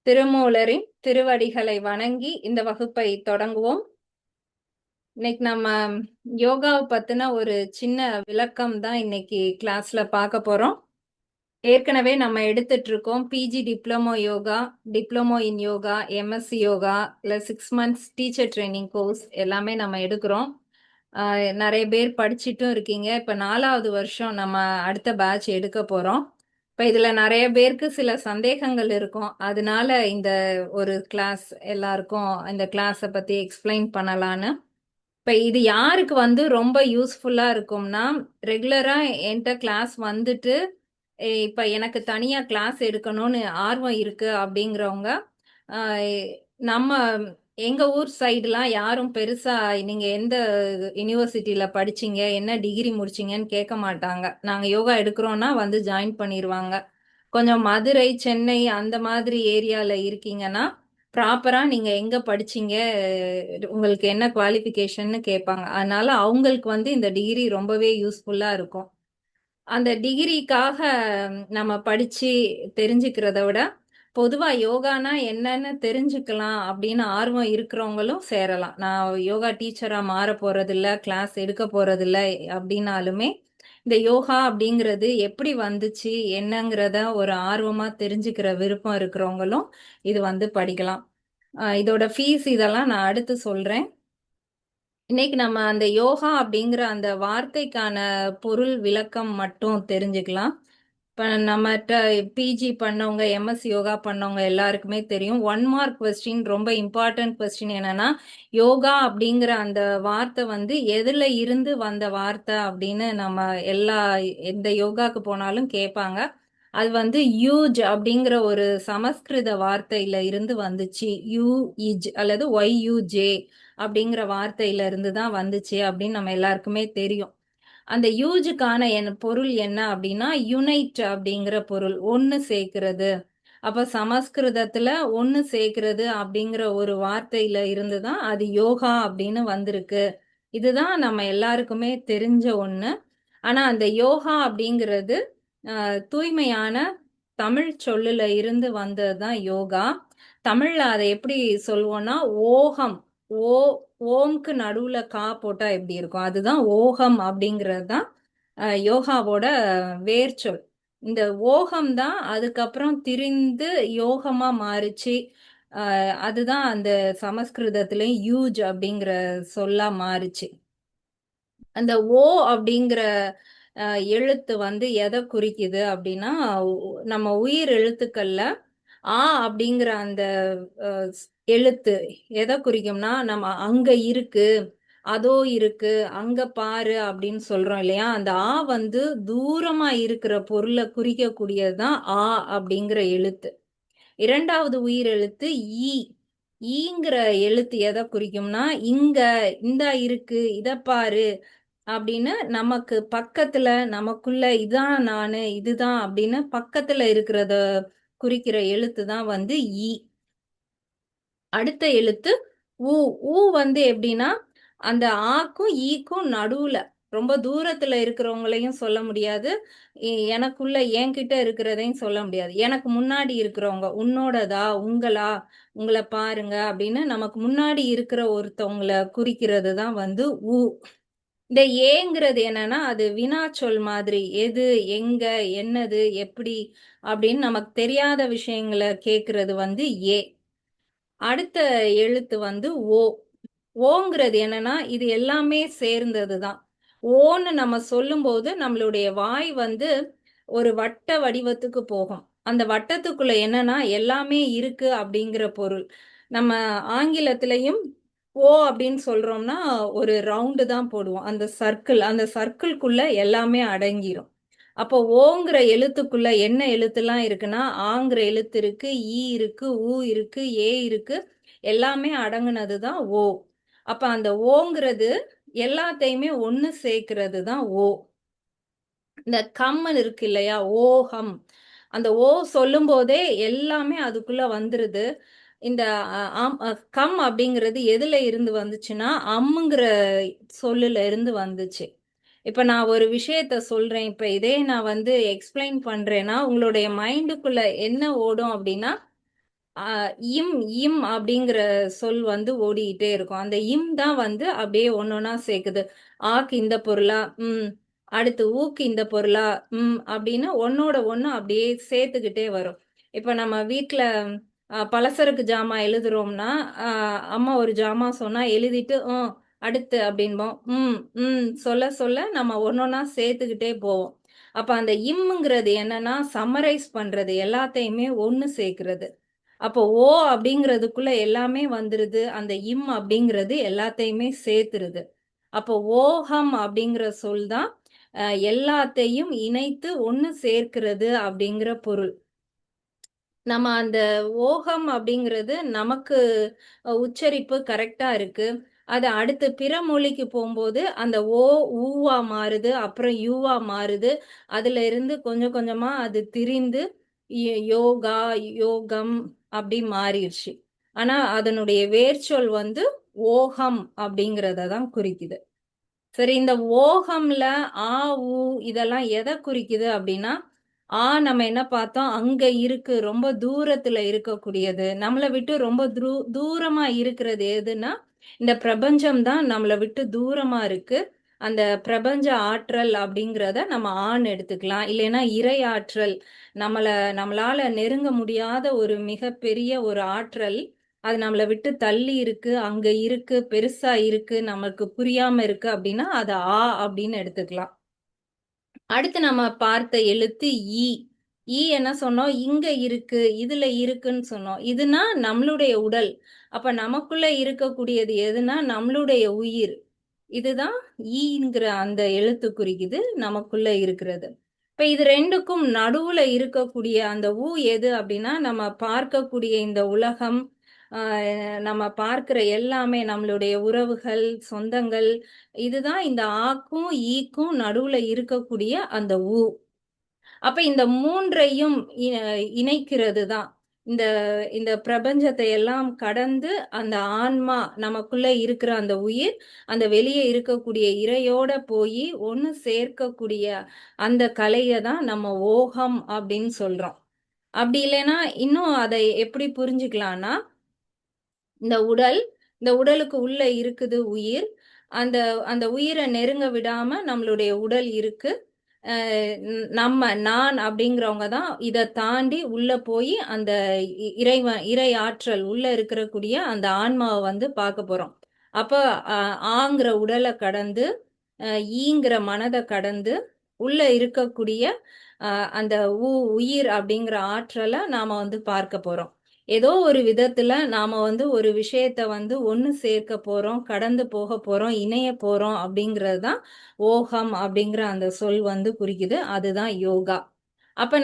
திருமூலரின் திருவடிகளை வணங்கி இந்த வகுப்பை தொடங்குவோம். இன்னைக்கு நம்ம யோகாவை பத்தின ஒரு சின்ன விளக்கம் தான் இன்னைக்கு கிளாஸ்ல பார்க்க போறோம். ஏற்கனவே நம்ம எடுத்துட்டு இருக்கோம் PG diploma yoga, diploma in yoga, MSc yoga, இல்லை 6 months டீச்சர் ட்ரைனிங் கோர்ஸ் எல்லாமே நம்ம எடுக்கிறோம். நிறைய பேர் படிச்சிட்டும் இருக்கீங்க. இப்போ 4வது வருஷம் நம்ம அடுத்த பேட்ச் எடுக்க போறோம். இப்போ இதில் நிறைய பேருக்கு சில சந்தேகங்கள் இருக்கும். அதனால இந்த ஒரு கிளாஸ் எல்லாருக்கும் இந்த கிளாஸை பற்றி எக்ஸ்பிளைன் பண்ணலான்னு. இப்போ இது யாருக்கு ரொம்ப யூஸ்ஃபுல்லாக இருக்கும்னா, ரெகுலராக என்கிட்ட கிளாஸ் வந்துட்டு இப்போ எனக்கு தனியாக கிளாஸ் எடுக்கணும்னு ஆர்வம் இருக்கு அப்படிங்கிறவங்க, ஆஹ் நம்ம எங்கள் ஊர் சைடுலாம் யாரும் பெருசாக நீங்கள் எந்த யூனிவர்சிட்டியில் படிச்சீங்க, என்ன டிகிரி முடிச்சீங்கன்னு கேட்க மாட்டாங்க. நாங்கள் யோகா எடுக்கிறோன்னா வந்து ஜாயின் பண்ணிடுவாங்க. கொஞ்சம் மதுரை, சென்னை அந்த மாதிரி ஏரியாவில் இருக்கீங்கன்னா ப்ராப்பராக நீங்கள் எங்கே படிச்சீங்க, உங்களுக்கு என்ன குவாலிஃபிகேஷன்னு கேட்பாங்க. அதனால அவங்களுக்கு இந்த டிகிரி ரொம்பவே யூஸ்ஃபுல்லாக இருக்கும். அந்த டிகிரிக்காக நம்ம படிச்சு தெரிஞ்சுக்கிறத விட பொதுவா யோகானா என்னன்னு தெரிஞ்சுக்கலாம் அப்படின்னு ஆர்வம் இருக்கிறவங்களும் சேரலாம். நான் யோகா டீச்சரா மாற போறதில்ல, கிளாஸ் எடுக்க போறதில்ல அப்படின்னாலுமே இந்த யோகா அப்படிங்கிறது எப்படி வந்துச்சு என்னங்கிறத ஒரு ஆர்வமா தெரிஞ்சுக்கிற விருப்பம் இருக்கிறவங்களும் இது படிக்கலாம். இதோட ஃபீஸ் இதெல்லாம் நான் அடுத்து சொல்றேன். இன்னைக்கு நம்ம அந்த யோகா அப்படிங்கிற அந்த வார்த்தைக்கான பொருள் விளக்கம் மட்டும் தெரிஞ்சுக்கலாம். இப்போ நம்மகிட்ட பிஜி பண்ணவங்க, எம்எஸ் யோகா பண்ணவங்க எல்லாருக்குமே தெரியும். 1 மார்க் கொஸ்டின், ரொம்ப இம்பார்ட்டன்ட் கொஸ்டின் என்னன்னா, யோகா அப்படிங்கிற அந்த வார்த்தை எதுல இருந்து வந்த வார்த்தை அப்படின்னு நம்ம எந்த யோகாக்கு போனாலும் கேட்பாங்க. அது யூஜ் அப்படிங்கிற ஒரு சமஸ்கிருத வார்த்தையில இருந்து வந்துச்சு. யூ இஜ் அல்லது ஒய்யூஜே அப்படிங்கிற வார்த்தையில இருந்து தான் வந்துச்சு அப்படின்னு நம்ம எல்லாருக்குமே தெரியும். அந்த யூஜுக்கான பொருள் என்ன அப்படின்னா, யுனைட் அப்படிங்கிற பொருள், ஒன்று சேர்க்கிறது. அப்ப சமஸ்கிருதத்துல ஒன்று சேர்க்கிறது அப்படிங்கிற ஒரு வார்த்தையில இருந்து தான் அது யோகா அப்படின்னு வந்திருக்கு. இதுதான் நம்ம எல்லாருக்குமே தெரிஞ்ச ஒண்ணு. ஆனா அந்த யோகா அப்படிங்கிறது தூய்மையான தமிழ் சொல்லுல இருந்து வந்தது தான் யோகா. தமிழ்ல அதை எப்படி சொல்லுவோம்னா ஓகம். ஓ ஓம்க்கு நடுவுல கா போட்டா எப்படி இருக்கும், அதுதான் ஓகம் அப்படிங்கிறது தான் யோகாவோட வேர்ச்சொல். இந்த ஓகம் தான் அதுக்கப்புறம் திரிந்து யோகமா மாறுச்சு. அதுதான் அந்த சமஸ்கிருதத்திலையும் யூஜ் அப்படிங்கிற சொல்லா மாறுச்சு. அந்த ஓ அப்படிங்கிற எழுத்து எதை குறிக்குது அப்படின்னா, நம்ம உயிர் எழுத்துக்கள்ல ஆ அப்படிங்கிற அந்த எழுத்து எதை குறிக்கும்னா, நம்ம அங்க இருக்கு, அதோ இருக்கு, அங்க பாரு அப்படின்னு சொல்றோம் இல்லையா? அந்த ஆ தூரமா இருக்கிற பொருளை குறிக்கக்கூடியதுதான் ஆ அப்படிங்கிற எழுத்து. இரண்டாவது உயிர் எழுத்து ஈ. ஈங்கிற எழுத்து எதை குறிக்கும்னா, இங்க, இந்தா இருக்கு, இத பாரு அப்படின்னு நமக்கு பக்கத்துல, நமக்குள்ள இதான் நானு, இதுதான் அப்படின்னு பக்கத்துல இருக்கிறத குறிக்கிற எழுத்து தான் ஈ. அடுத்த எழுத்து ஊ. ஊ எப்படின்னா, அந்த ஆக்கும் ஈக்கும் நடுவுல, ரொம்ப தூரத்துல இருக்கிறவங்களையும் சொல்ல முடியாது, எனக்குள்ள என்கிட்ட இருக்கிறதையும் சொல்ல முடியாது. எனக்கு முன்னாடி இருக்கிறவங்க, உன்னோடதா, உங்களா, உங்களை பாருங்க அப்படின்னு நமக்கு முன்னாடி இருக்கிற ஒருத்தவங்களை குறிக்கிறது தான் ஊ. இந்த ஏங்கிறது என்னன்னா, அது வினாச்சொல் மாதிரி. எது, எங்க, என்னது, எப்படி அப்படின்னு நமக்கு தெரியாத விஷயங்களை கேட்கறது ஏ. அடுத்த எழுத்து ஓ. ஓங்கிறது என்னன்னா, இது எல்லாமே சேர்ந்தது தான். ஓன்னு நம்ம சொல்லும்போது நம்மளுடைய வாய் ஒரு வட்ட வடிவத்துக்கு போகும். அந்த வட்டத்துக்குள்ள என்னன்னா எல்லாமே இருக்கு அப்படிங்கிற பொருள். நம்ம ஆங்கிலத்திலையும் ஓ அப்படின்னு சொல்றோம்னா ஒரு ரவுண்டு தான் போடுவோம். அந்த சர்க்கிள்குள்ள எல்லாமே அடங்கிரும். அப்போ ஓங்கிற எழுத்துக்குள்ள என்ன எழுத்துலாம் இருக்குன்னா, ஆங்கிற எழுத்து இருக்கு, ஈ இருக்கு, ஊ இருக்கு, ஏ இருக்கு, எல்லாமே அடங்குனது தான் ஓ. அப்ப அந்த ஓங்கிறது எல்லாத்தையுமே ஒண்ணு சேர்க்கிறது தான் ஓ. இந்த கம்மல் இருக்கு இல்லையா, ஓஹம். அந்த ஓ சொல்லும் போதே எல்லாமே அதுக்குள்ள வந்துருது. இந்த கம் அப்படிங்கிறது எதுல இருந்து வந்துச்சுன்னா, அம்முங்கிற சொல்லுல இருந்து வந்துச்சு. இப்ப நான் ஒரு விஷயத்த சொல்றேன். இப்ப இதே நான் எக்ஸ்பிளைன் பண்றேன்னா, உங்களுடைய மைண்டுக்குள்ள என்ன ஓடும் அப்படின்னா, இம் இம் அப்படிங்கிற சொல் வந்து ஓடிக்கிட்டே இருக்கும். அந்த இம் தான் வந்து அப்படியே ஒன்னொன்னா சேர்க்குது. ஆக்கு இந்த பொருளா, அடுத்து ஊக்கு இந்த பொருளா, அப்படின்னு ஒன்னோட ஒண்ணு அப்படியே சேர்த்துக்கிட்டே வரும். இப்ப நம்ம வீட்ல பலசரக்கு ஜாமான் எழுதுறோம்னா, அம்மா ஒரு ஜாமான் சொன்னா எழுதிட்டு, அடுத்து அப்படின்போம். சொல்ல சொல்ல நம்ம ஒன்னொன்னா சேர்த்துக்கிட்டே போவோம். அப்ப அந்த இம்ங்கிறது என்னன்னா, சம்மரைஸ் பண்றது, எல்லாத்தையுமே ஒண்ணு சேர்க்கிறது. அப்போ ஓ அப்படிங்கிறதுக்குள்ள எல்லாமே வந்துருது. அந்த இம் அப்படிங்கிறது எல்லாத்தையுமே சேர்த்துருது. அப்போ ஓஹம் அப்படிங்கிற சொல் தான் எல்லாத்தையும் இணைத்து ஒண்ணு சேர்க்கிறது அப்படிங்கிற பொருள். நம்ம அந்த ஓகம் அப்படிங்கிறது நமக்கு உச்சரிப்பு கரெக்டா இருக்கு. அது அடுத்து பிற மொழிக்கு போம்போது அந்த ஓ, ஊவா மாறுது. அப்புறம் யூவா மாறுது. அதுல இருந்து கொஞ்சம் கொஞ்சமா அது திரிந்து யோகா, யோகம் அப்படி மாறிடுச்சு. ஆனா அதனுடைய வேர்ச்சொல் வந்து ஓகம் அப்படிங்கிறத தான் குறிக்குது. சரி, இந்த ஓகம்ல ஆ, ஊ இதெல்லாம் எதை குறிக்குது அப்படின்னா, நம்ம என்ன பார்த்தோம்? அங்க இருக்கு, ரொம்ப தூரத்துல இருக்கக்கூடியது. நம்மள விட்டு ரொம்ப தூரமா இருக்கிறது எதுன்னா, இந்த பிரபஞ்சம் தான் நம்மள விட்டு தூரமா இருக்கு. அந்த பிரபஞ்ச ஆற்றல் அப்படிங்கிறத நம்ம ஆன்னு எடுத்துக்கலாம். இல்லைன்னா இறை ஆற்றல், நம்மள நம்மளால நெருங்க முடியாத ஒரு மிகப்பெரிய ஒரு ஆற்றல். அது நம்மள விட்டு தள்ளி இருக்கு, அங்க இருக்கு, பெருசா இருக்கு, நமக்கு புரியாம இருக்கு அப்படின்னா, அது அப்படின்னு எடுத்துக்கலாம். அடுத்து நம்ம பார்த்த எழுத்து ஈ. என்ன சொன்னோம்? இங்க இருக்கு, இதுல இருக்குன்னு சொன்னோம். இதுனா நம்மளுடைய உடல். அப்ப நமக்குள்ள இருக்கக்கூடியது எதுனா நம்மளுடைய உயிர். இதுதான் ஈங்கிற அந்த எழுத்து குறிக்குது, நமக்குள்ள இருக்கிறது. இப்ப இது ரெண்டுக்கும் நடுவுல இருக்கக்கூடிய அந்த எது அப்படின்னா, நம்ம பார்க்கக்கூடிய இந்த உலகம், நம்ம பார்க்கிற எல்லாமே நம்மளுடைய உறவுகள், சொந்தங்கள், இதுதான் இந்த ஆக்கும் ஈக்கும் நடுவுல இருக்கக்கூடிய அந்த அப்ப இந்த மூன்றையும் இணைக்கிறது தான் இந்த இந்த பிரபஞ்சத்தை எல்லாம் கடந்து அந்த ஆன்மா, நமக்குள்ள இருக்கிற அந்த உயிர், அந்த வெளியே இருக்கக்கூடிய இறையோட போய் ஒண்ணு சேர்க்கக்கூடிய அந்த கலையை தான் நம்ம ஓகம் அப்படின்னு சொல்றோம். அப்படி இல்லைன்னா இன்னும் அதை எப்படி புரிஞ்சுக்கலாம்னா, இந்த உடல், இந்த உடலுக்கு உள்ள இருக்குது உயிர். அந்த அந்த உயிரை நெருங்க விடாம நம்மளுடைய உடல் இருக்கு. நான் அப்படிங்கிறவங்க தான் இதை தாண்டி உள்ள போய் அந்த இறை ஆற்றல் உள்ள இருக்கக்கூடிய அந்த ஆன்மாவை வந்து பார்க்க போறோம். அப்ப ஆங்கிற உடலை கடந்து, ஈங்கிற மனதை கடந்து உள்ள இருக்கக்கூடிய அந்த உயிர் அப்படிங்கிற ஆற்றலை நாம வந்து பார்க்க போறோம். ஏதோ ஒரு விதத்துல நாம வந்து ஒரு விஷயத்த வந்து ஒண்ணு சேர்க்க போறோம், கடந்து போக போறோம், இணைய போறோம் அப்படிங்கிறது தான் ஓகம் அப்படிங்கிற அந்த சொல் வந்து குறிக்குது. அதுதான் யோகா. அப்ப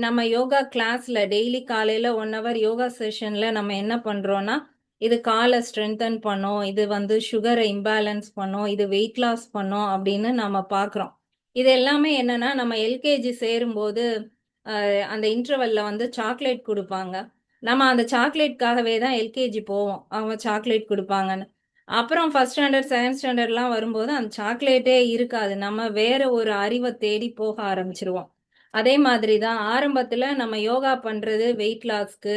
நம்ம யோகா கிளாஸ்ல டெய்லி காலையில 1 ஹவர் யோகா செஷன்ல நம்ம என்ன பண்றோம்னா, இது காலை ஸ்ட்ரென்தன் பண்ணும், இது வந்து சுகரை இம்பேலன்ஸ் பண்ணும், இது வெயிட் லாஸ் பண்ணும் அப்படின்னு நம்ம பார்க்குறோம். இது எல்லாமே என்னன்னா, நம்ம எல்கேஜி சேரும்போது அந்த இன்டர்வெல்ல வந்து சாக்லேட் கொடுப்பாங்க. நம்ம அந்த சாக்லேட்காகவே தான் எல்கேஜி போவோம். அவங்க சாக்லேட் கொடுப்பாங்கன்னு. அப்புறம் ஃபர்ஸ்ட் ஸ்டாண்டர்ட், செகண்ட் ஸ்டாண்டர்ட்லாம் வரும்போது அந்த சாக்லேட்டே இருக்காது. நம்ம வேற ஒரு அறிவை தேடி போக ஆரம்பிச்சிருவோம். அதே மாதிரி தான் ஆரம்பத்துல நம்ம யோகா பண்றது வெயிட் லாஸ்க்கு,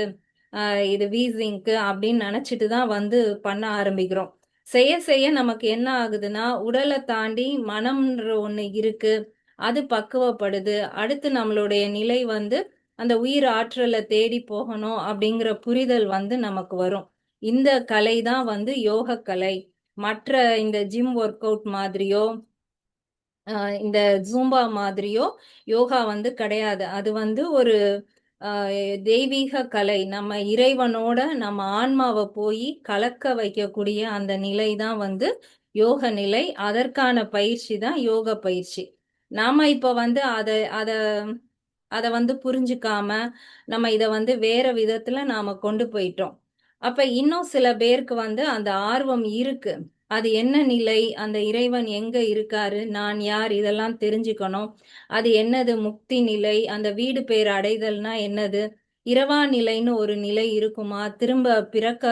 இது வீசிங்க்கு அப்படின்னு நினைச்சிட்டு தான் வந்து பண்ண ஆரம்பிக்கிறோம். செய்ய செய்ய நமக்கு என்ன ஆகுதுன்னா, உடலை தாண்டி மனம்ன்ற ஒண்ணு இருக்கு. அது பக்குவப்படுது. அடுத்து நம்மளுடைய நிலை வந்து அந்த உயிர் ஆற்றலை தேடி போகணும் அப்படிங்கிற புரிதல் வந்து நமக்கு வரும். இந்த கலை தான் வந்து யோக கலை. மற்ற இந்த ஜிம் ஒர்க் அவுட் மாதிரியோ, இந்த ஜூம்பா மாதிரியோ யோகா வந்து கிடையாது. அது வந்து ஒரு தெய்வீக கலை. நம்ம இறைவனோட நம்ம ஆன்மாவை போய் கலக்க வைக்கக்கூடிய அந்த நிலை தான் வந்து யோக நிலை. அதற்கான பயிற்சி தான் யோக பயிற்சி. நாம இப்ப வந்து அத அத அத வந்து புரிஞ்சுக்காம, நம்ம இத வந்து வேற விதத்துல நாம கொண்டு போயிட்டோம். அப்ப இன்னும் சில பேருக்கு வந்து அந்த ஆர்வம் இருக்கு. அது என்ன நிலை? அந்த இறைவன் எங்க இருக்காரு? நான் யார்? இதெல்லாம் தெரிஞ்சுக்கணும். அது என்னது முக்தி நிலை? அந்த வீடு பேர் அடைதல்னா என்னது? இரவா நிலைன்னு ஒரு நிலை இருக்குமா? திரும்ப பிறக்க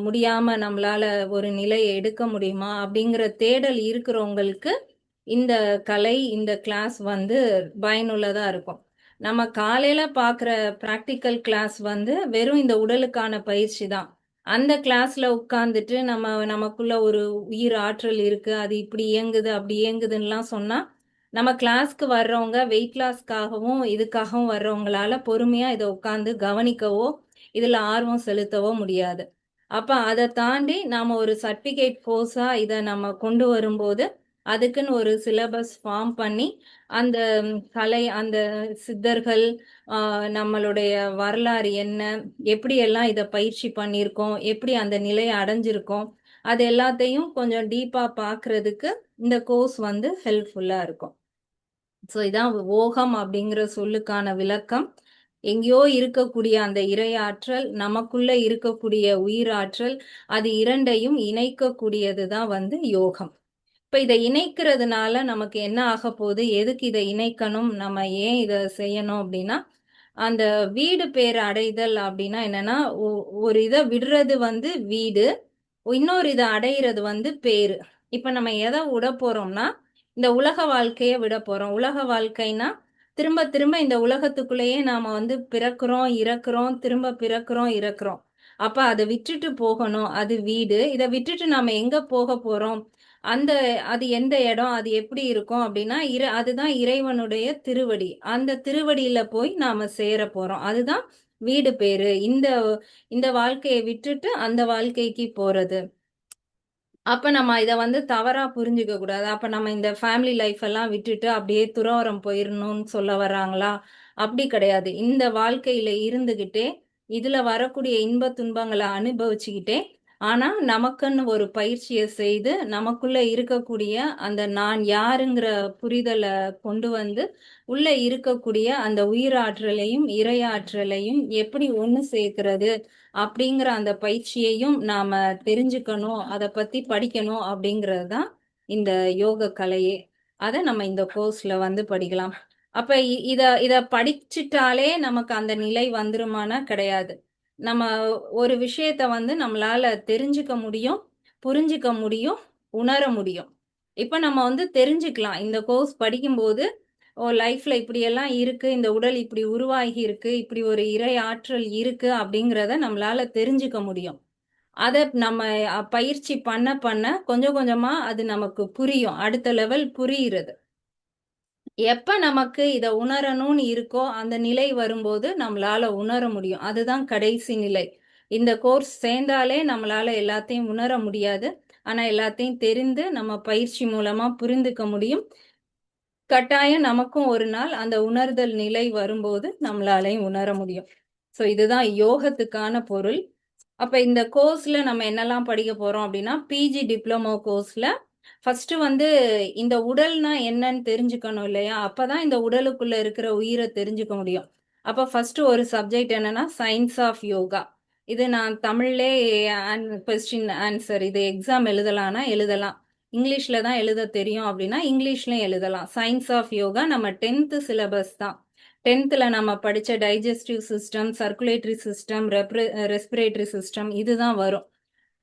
முடியாம நம்மளால ஒரு நிலையை எடுக்க முடியுமா? அப்படிங்கிற தேடல் இருக்கிறவங்களுக்கு இந்த கலை, இந்த கிளாஸ் வந்து பயனுள்ளதா இருக்கும். நம்ம காலையில பார்க்குற பிராக்டிக்கல் கிளாஸ் வந்து வெறும் இந்த உடலுக்கான பயிற்சி தான். அந்த கிளாஸ்ல உட்கார்ந்துட்டு நமக்குள்ள ஒரு உயிர் ஆற்றல் இருக்கு. அது இப்படி இயங்குது, அப்படி இயங்குதுன்னுலாம் சொன்னா, நம்ம கிளாஸ்க்கு வர்றவங்க வெயிட் லாஸ்க்காகவும், இதுக்காகவும் வர்றவங்களால பொறுமையா இத உட்கார்ந்து கவனிக்கவோ, இதுல ஆர்வம் செலுத்தவோ முடியாது. அப்ப அத தாண்டி நாம ஒரு சர்டிஃபிகேட் கோர்ஸா இத நம்ம கொண்டு வரும்போது, அதுக்குன்னு ஒரு சிலபஸ் ஃபார்ம் பண்ணி, அந்த அந்த சித்தர்கள், நம்மளுடைய வரலாறு என்ன? எப்படியெல்லாம் இத பயிற்சி பண்ணியிருக்கோம்? எப்படி அந்த நிலைய அடைஞ்சிருக்கோம்? அது எல்லாத்தையும் கொஞ்சம் டீப்பா பார்க்கறதுக்கு இந்த கோர்ஸ் வந்து ஹெல்ப்ஃபுல்லா இருக்கும். ஸோ இதான் ஓகம் அப்படிங்கிற சொல்லுக்கான விளக்கம். எங்கேயோ இருக்கக்கூடிய அந்த இறையாற்றல், நமக்குள்ள இருக்கக்கூடிய உயிராற்றல், அது 2யும் இணைக்கக்கூடியது தான் வந்து யோகம். இப்ப இத இணைக்கிறதுனால நமக்கு என்ன ஆகப்போகுது? எதுக்கு இத இணைக்கணும்? நம்ம ஏன் இத செய்யணும் அப்படின்னா, அந்த வீடு பேறு அடைதல் அப்படின்னா என்னன்னா, ஒரு இத விடுறது வந்து வீடு. இன்னொரு இத அடையிறது வந்து பேரு. இப்ப நம்ம எத விடப் போறோம்னா, இந்த உலக வாழ்க்கைய விடப் போறோம். உலக வாழ்க்கைன்னா, திரும்ப திரும்ப இந்த உலகத்துக்குள்ளேயே நாம வந்து பிறக்கிறோம், இறக்கிறோம், திரும்ப பிறக்கிறோம், இறக்கிறோம். அப்ப அத விட்டுட்டு போகணும். அது வீடு. இத விட்டுட்டு நாம எங்க போகப் போறோம்? அந்த அது எந்த இடம்? அது எப்படி இருக்கும்? அப்படின்னா, அதுதான் இறைவனுடைய திருவடி. அந்த திருவடியில போய் நாம சேரப் போறோம். அதுதான் வீடு பேறு. இந்த இந்த வாழ்க்கைய விட்டுட்டு அந்த வாழ்க்கைக்கு போறது. அப்ப நம்ம இத வந்து தவறா புரிஞ்சுக்க கூடாது. அப்ப நம்ம இந்த ஃபேமிலி லைஃப் எல்லாம் விட்டுட்டு அப்படியே துறவறம் போயிரணும்னு சொல்ல வர்றாங்களா? அப்படி கிடையாது. இந்த வாழ்க்கையில இருந்துகிட்டே, இதுல வரக்கூடிய இன்பத் துன்பங்கள அனுபவிச்சுக்கிட்டே, ஆனா நமக்குன்னு ஒரு பயிற்சிய செய்து, நமக்குள்ள இருக்கக்கூடிய அந்த நான் யாருங்கிற புரிதல கொண்டு வந்து, உள்ள இருக்கக்கூடிய அந்த உயிராற்றலையும், இறையாற்றலையும் எப்படி ஒண்ணு சேர்க்கிறது? அப்படிங்கிற அந்த பயிற்சியையும் நாம தெரிஞ்சுக்கணும், அத பத்தி படிக்கணும் அப்படிங்கிறது தான் இந்த யோக கலையே. அத நம்ம இந்த கோர்ஸ்ல வந்து படிக்கலாம். அப்ப இத இத படிச்சுட்டாலே நமக்கு அந்த நிலை வந்துருமானா கிடையாது. நம்ம ஒரு விஷயத்த வந்து நம்மளால தெரிஞ்சுக்க முடியும், புரிஞ்சுக்க முடியும், உணர முடியும். இப்ப நம்ம வந்து தெரிஞ்சுக்கலாம். இந்த கோர்ஸ் படிக்கும்போது லைஃப்ல இப்படியெல்லாம் இருக்கு. இந்த உடல் இப்படி உருவாகி இருக்கு. இப்படி ஒரு இறை ஆற்றல் இருக்கு அப்படிங்கிறத நம்மளால தெரிஞ்சுக்க முடியும். அத நம்ம பயிற்சி பண்ண பண்ண கொஞ்சம் கொஞ்சமா அது நமக்கு புரியும். அடுத்த லெவல் புரியிறது. எப்ப நமக்கு இத உணரணும்னு இருக்கோ, அந்த நிலை வரும்போது நம்மளால உணர முடியும். அதுதான் கடைசி நிலை. இந்த கோர்ஸ் சேர்ந்தாலே நம்மளால எல்லாத்தையும் உணர முடியாது. ஆனா எல்லாத்தையும் தெரிந்து நம்ம பயிற்சி மூலமா புரிந்துக்க முடியும். கட்டாயம் நமக்கும் ஒரு நாள் அந்த உணர்தல் நிலை வரும்போது நம்மளாலையும் உணர முடியும். ஸோ இதுதான் யோகத்துக்கான பொருள். அப்ப இந்த கோர்ஸ்ல நம்ம என்னெல்லாம் படிக்க போறோம் அப்படின்னா, பிஜி டிப்ளமோ கோர்ஸ்ல ஃபர்ஸ்ட் வந்து இந்த உடல்னா என்னன்னு தெரிஞ்சுக்கணும் இல்லையா? அப்பதான் இந்த உடலுக்குள்ள இருக்கிற உயிர தெரிஞ்சுக்க முடியும். அப்ப ஃபர்ஸ்ட் ஒரு சப்ஜெக்ட் என்னன்னா, சயன்ஸ் ஆஃப் யோகா. இது நான் தமிழ்லே கொஸ்டின் ஆன்சர் இது எக்ஸாம் எழுதலாம்னா எழுதலாம். இங்கிலீஷ்ல தான் எழுத தெரியும் அப்படின்னா, இங்கிலீஷ்லயும் எழுதலாம். சயன்ஸ் ஆஃப் யோகா நம்ம 10th சிலபஸ் தான். 10த்ல நம்ம படிச்ச digestive system, circulatory system, respiratory system இதுதான் வரும்.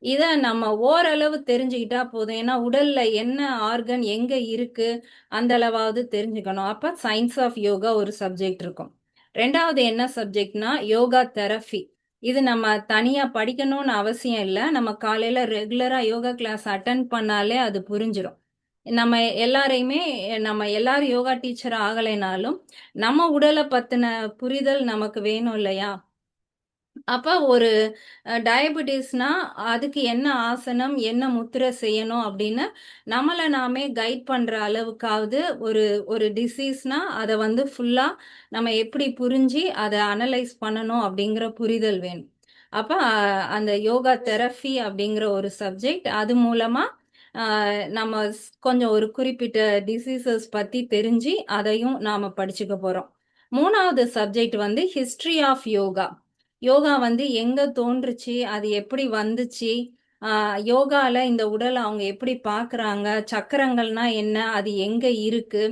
இத நம்ம ஓரளவு தெரிஞ்சுக்கிட்டா போதும். ஏன்னா உடல்ல என்ன ஆர்கன் எங்க இருக்கு, அந்த அளவாவது தெரிஞ்சுக்கணும். அப்ப சயன்ஸ் ஆஃப் யோகா ஒரு சப்ஜெக்ட் இருக்கும். 2வது என்ன சப்ஜெக்ட்னா யோகா தெரபி. இது நம்ம தனியா படிக்கணும்னு அவசியம் இல்ல. நம்ம காலையில ரெகுலரா யோகா கிளாஸ் அட்டெண்ட் பண்ணாலே அது புரிஞ்சிரும். நம்ம எல்லாரையுமே நம்ம எல்லாரும் யோகா டீச்சர் ஆகலைனாலும், நம்ம உடல பத்தின புரிதல் நமக்கு வேணும் இல்லையா? அப்ப ஒரு டயபெட்டிஸ்னா அதுக்கு என்ன ஆசனம், என்ன முத்திரை செய்யணும் அப்படின்னு நம்மள நாமே கைட் பண்ற அளவுக்காவது ஒரு ஒரு டிசீஸ்னா அத வந்து ஃபுல்லா நம்ம எப்படி புரிஞ்சு அத அனலைஸ் பண்ணணும் அப்படிங்கிற புரிதல் வேணும். அப்ப அந்த யோகா தெரபி அப்படிங்கிற ஒரு சப்ஜெக்ட் அது மூலமா நம்ம கொஞ்சம் ஒரு குறிப்பிட்ட டிசீசஸ் பத்தி தெரிஞ்சு அதையும் நாம படிச்சுக்க போறோம். 3வது சப்ஜெக்ட் வந்து ஹிஸ்டரி ஆஃப் யோகா. யோகா வந்து எங்க தோன்றுச்சு? அது எப்படி வந்துச்சு? யோகால இந்த உடல அவங்க எப்படி பார்க்குறாங்க? சக்கரங்கள்னா என்ன? அது எங்க இருக்கு?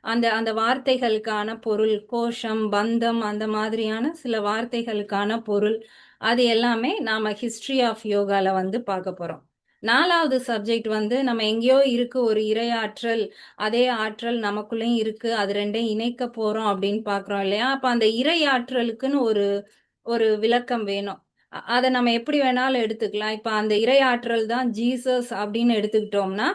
அந்த அந்த வார்த்தைகளுக்கான பொருள், கோஷம், பந்தம் அந்த மாதிரியான சில வார்த்தைகளுக்கான பொருள், அது எல்லாமே நாம ஹிஸ்டரி ஆஃப் யோகால வந்து பார்க்க போறோம். 4வது சப்ஜெக்ட் வந்து நம்ம எங்கேயோ இருக்கு ஒரு இறையாற்றல், அதே ஆற்றல் நமக்குள்ளேயும் இருக்கு, அது ரெண்டையும் இணைக்க போறோம் அப்படின்னு பார்க்குறோம் இல்லையா? அப்ப அந்த இறையாற்றலுக்குன்னு ஒரு ஒரு விளக்கம் வேணும். அத நம்ம எப்படி வேணாலும் எடுத்துக்கலாம். இப்ப அந்த இறையாற்றல் தான் ஜீசஸ் அப்படின்னு எடுத்துக்கிட்டோம்னா,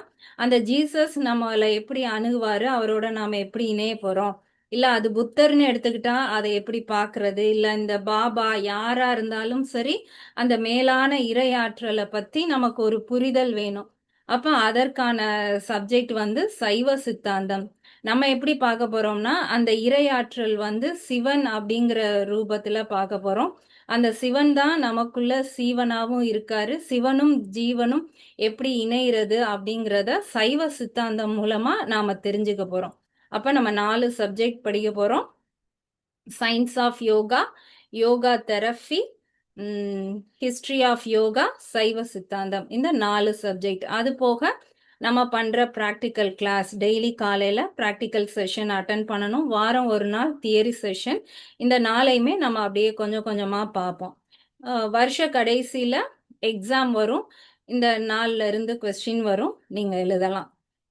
அந்த ஜீசஸ் நம்மள எப்படி அணுகுவாரு? அவரோட நாம எப்படி இணைய போறோம்? இல்ல அது புத்தர்ன்னு எடுத்துக்கிட்டா, அத எப்படி பார்க்கிறது? இல்ல இந்த பாபா யாரா இருந்தாலும் சரி, அந்த மேலான இறையாற்றல பத்தி நமக்கு ஒரு புரிதல் வேணும். அப்ப அதற்கான சப்ஜெக்ட் வந்து சைவ சித்தாந்தம். நம்ம எப்படி பார்க்க போறோம்னா, அந்த இறையாற்றல் வந்து சிவன் அப்படிங்கிற ரூபத்துல பார்க்க போறோம். அந்த சிவன் தான் நமக்குள்ள சீவனாவும் இருக்காரு. சிவனும் ஜீவனும் எப்படி இணையிறது அப்படிங்கிறத சைவ சித்தாந்தம் மூலமா நாம தெரிஞ்சுக்க போறோம். அப்ப நம்ம 4 சப்ஜெக்ட் படிக்க போறோம். Science of yoga, yoga therapy, history of yoga, Saiva Siddhantam. இந்த 4 சப்ஜெக்ட். அது போக நம்ம பண்ற ப்ராக்டிக்கல் கிளாஸ் டெய்லி காலையில ப்ராக்டிக்கல் செஷன் அட்டன் பண்ணணும். வாரம் ஒரு நாள் தியரி செஷன். இந்த நாளையுமே நம்ம அப்படியே கொஞ்சம் கொஞ்சமா பார்ப்போம். வருஷ கடைசியில எக்ஸாம் வரும். இந்த நாள்ல இருந்து கொஸ்டின் வரும். நீங்க எழுதலாம்.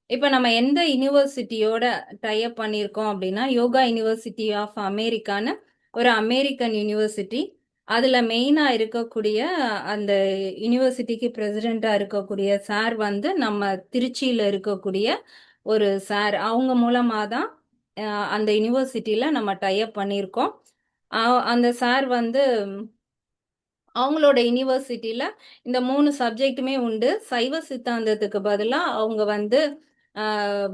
இப்ப நம்ம எந்த யுனிவர்சிட்டியோட டைப் பண்ணியிருக்கோம் அப்படின்னா, யோகா யுனிவர்சிட்டி ஆஃப் அமெரிக்கான்னு ஒரு அமெரிக்கன் யுனிவர்சிட்டி. அதுல மெயினா இருக்கக்கூடிய அந்த யுனிவர்சிட்டிக்கு பிரசிடென்ட்டா இருக்கக்கூடிய சார் வந்து நம்ம திருச்சியில இருக்கக்கூடிய ஒரு சார். அவங்க மூலமா தான் அந்த யுனிவர்சிட்டியில நம்ம டைப் பண்ணியிருக்கோம். அந்த சார் வந்து அவங்களோட யுனிவர்சிட்டியில இந்த 3 சப்ஜெக்ட்டுமே உண்டு. சைவ சித்தாந்தத்துக்கு பதிலா அவங்க வந்து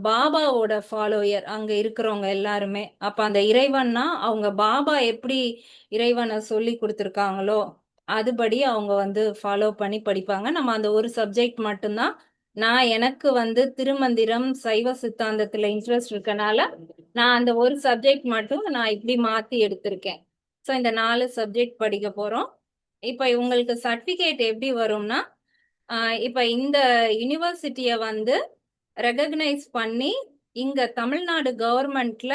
பாபாவோட ஃபாலோயர் அங்க இருக்கிறவங்க எல்லாருமே. அப்ப அந்த இறைவன்னா அவங்க பாபா எப்படி இறைவனை சொல்லி கொடுத்துருக்காங்களோ அதுபடி அவங்க வந்து ஃபாலோ பண்ணி படிப்பாங்க. நம்ம அந்த ஒரு சப்ஜெக்ட் மட்டும்தான். நான் எனக்கு வந்து திருமந்திரம் சைவ சித்தாந்தத்துல இன்ட்ரெஸ்ட் இருக்கனால நான் அந்த ஒரு சப்ஜெக்ட் மட்டும் நான் இப்படி மாத்தி எடுத்திருக்கேன். ஸோ இந்த 4 சப்ஜெக்ட் படிக்க போறோம். இப்ப உங்களுக்கு சர்டிபிகேட் எப்படி வரும்னா, இப்ப இந்த யுனிவர்சிட்டிய வந்து ரெகக்னைஸ் பண்ணி இங்க தமிழ்நாடு கவர்மெண்ட்ல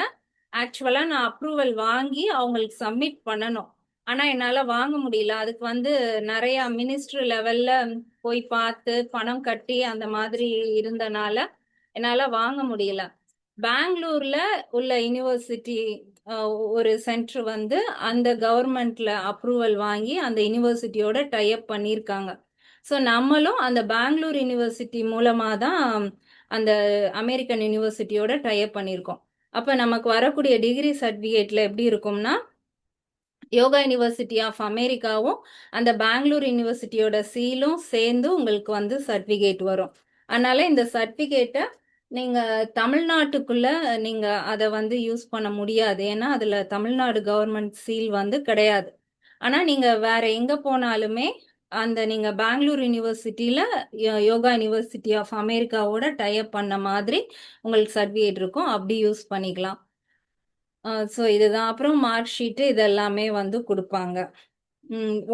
ஆக்சுவலா நான் அப்ரூவல் வாங்கி அவங்களுக்கு சப்மிட் பண்ணணும். ஆனா என்னால வாங்க முடியல. அதுக்கு வந்து நிறைய மினிஸ்ட்ரி லெவல்ல போய் பார்த்து பணம் கட்டி அந்த மாதிரி இருந்தனால என்னால வாங்க முடியல. பெங்களூர்ல உள்ள யுனிவர்சிட்டி ஒரு சென்டர் வந்து அந்த கவர்மெண்ட்ல அப்ரூவல் வாங்கி அந்த யுனிவர்சிட்டியோட டைப் பண்ணியிருக்காங்க. ஸோ நம்மளும் அந்த பெங்களூர் யுனிவர்சிட்டி மூலமா தான் அந்த அமெரிக்கன் யுனிவர்சிட்டியோட டைப் பண்ணியிருக்கோம். அப்ப நமக்கு வரக்கூடிய டிகிரி சர்டிபிகேட்ல எப்படி இருக்கும்னா, யோகா யுனிவர்சிட்டி ஆஃப் அமெரிக்காவும் அந்த பெங்களூர் யுனிவர்சிட்டியோட சீலும் சேர்ந்து உங்களுக்கு வந்து சர்டிபிகேட் வரும். அதனால இந்த சர்டிபிகேட்டை நீங்க தமிழ்நாட்டுக்குள்ள நீங்க அதை வந்து யூஸ் பண்ண முடியாது. ஏன்னா அதுல தமிழ்நாடு கவர்மெண்ட் சீல் வந்து கிடையாது. ஆனா நீங்க வேற எங்க போனாலுமே அந்த நீங்க பெங்களூர் யுனிவர்சிட்டியில யோகா யுனிவர்சிட்டி ஆஃப் அமெரிக்காவோட டைப் பண்ண மாதிரி உங்களுக்கு சர்டிபிகேட் இருக்கும். அப்படி யூஸ் பண்ணிக்கலாம். ஸோ இதுதான். அப்புறம் மார்க் ஷீட்டு இதெல்லாமே வந்து கொடுப்பாங்க.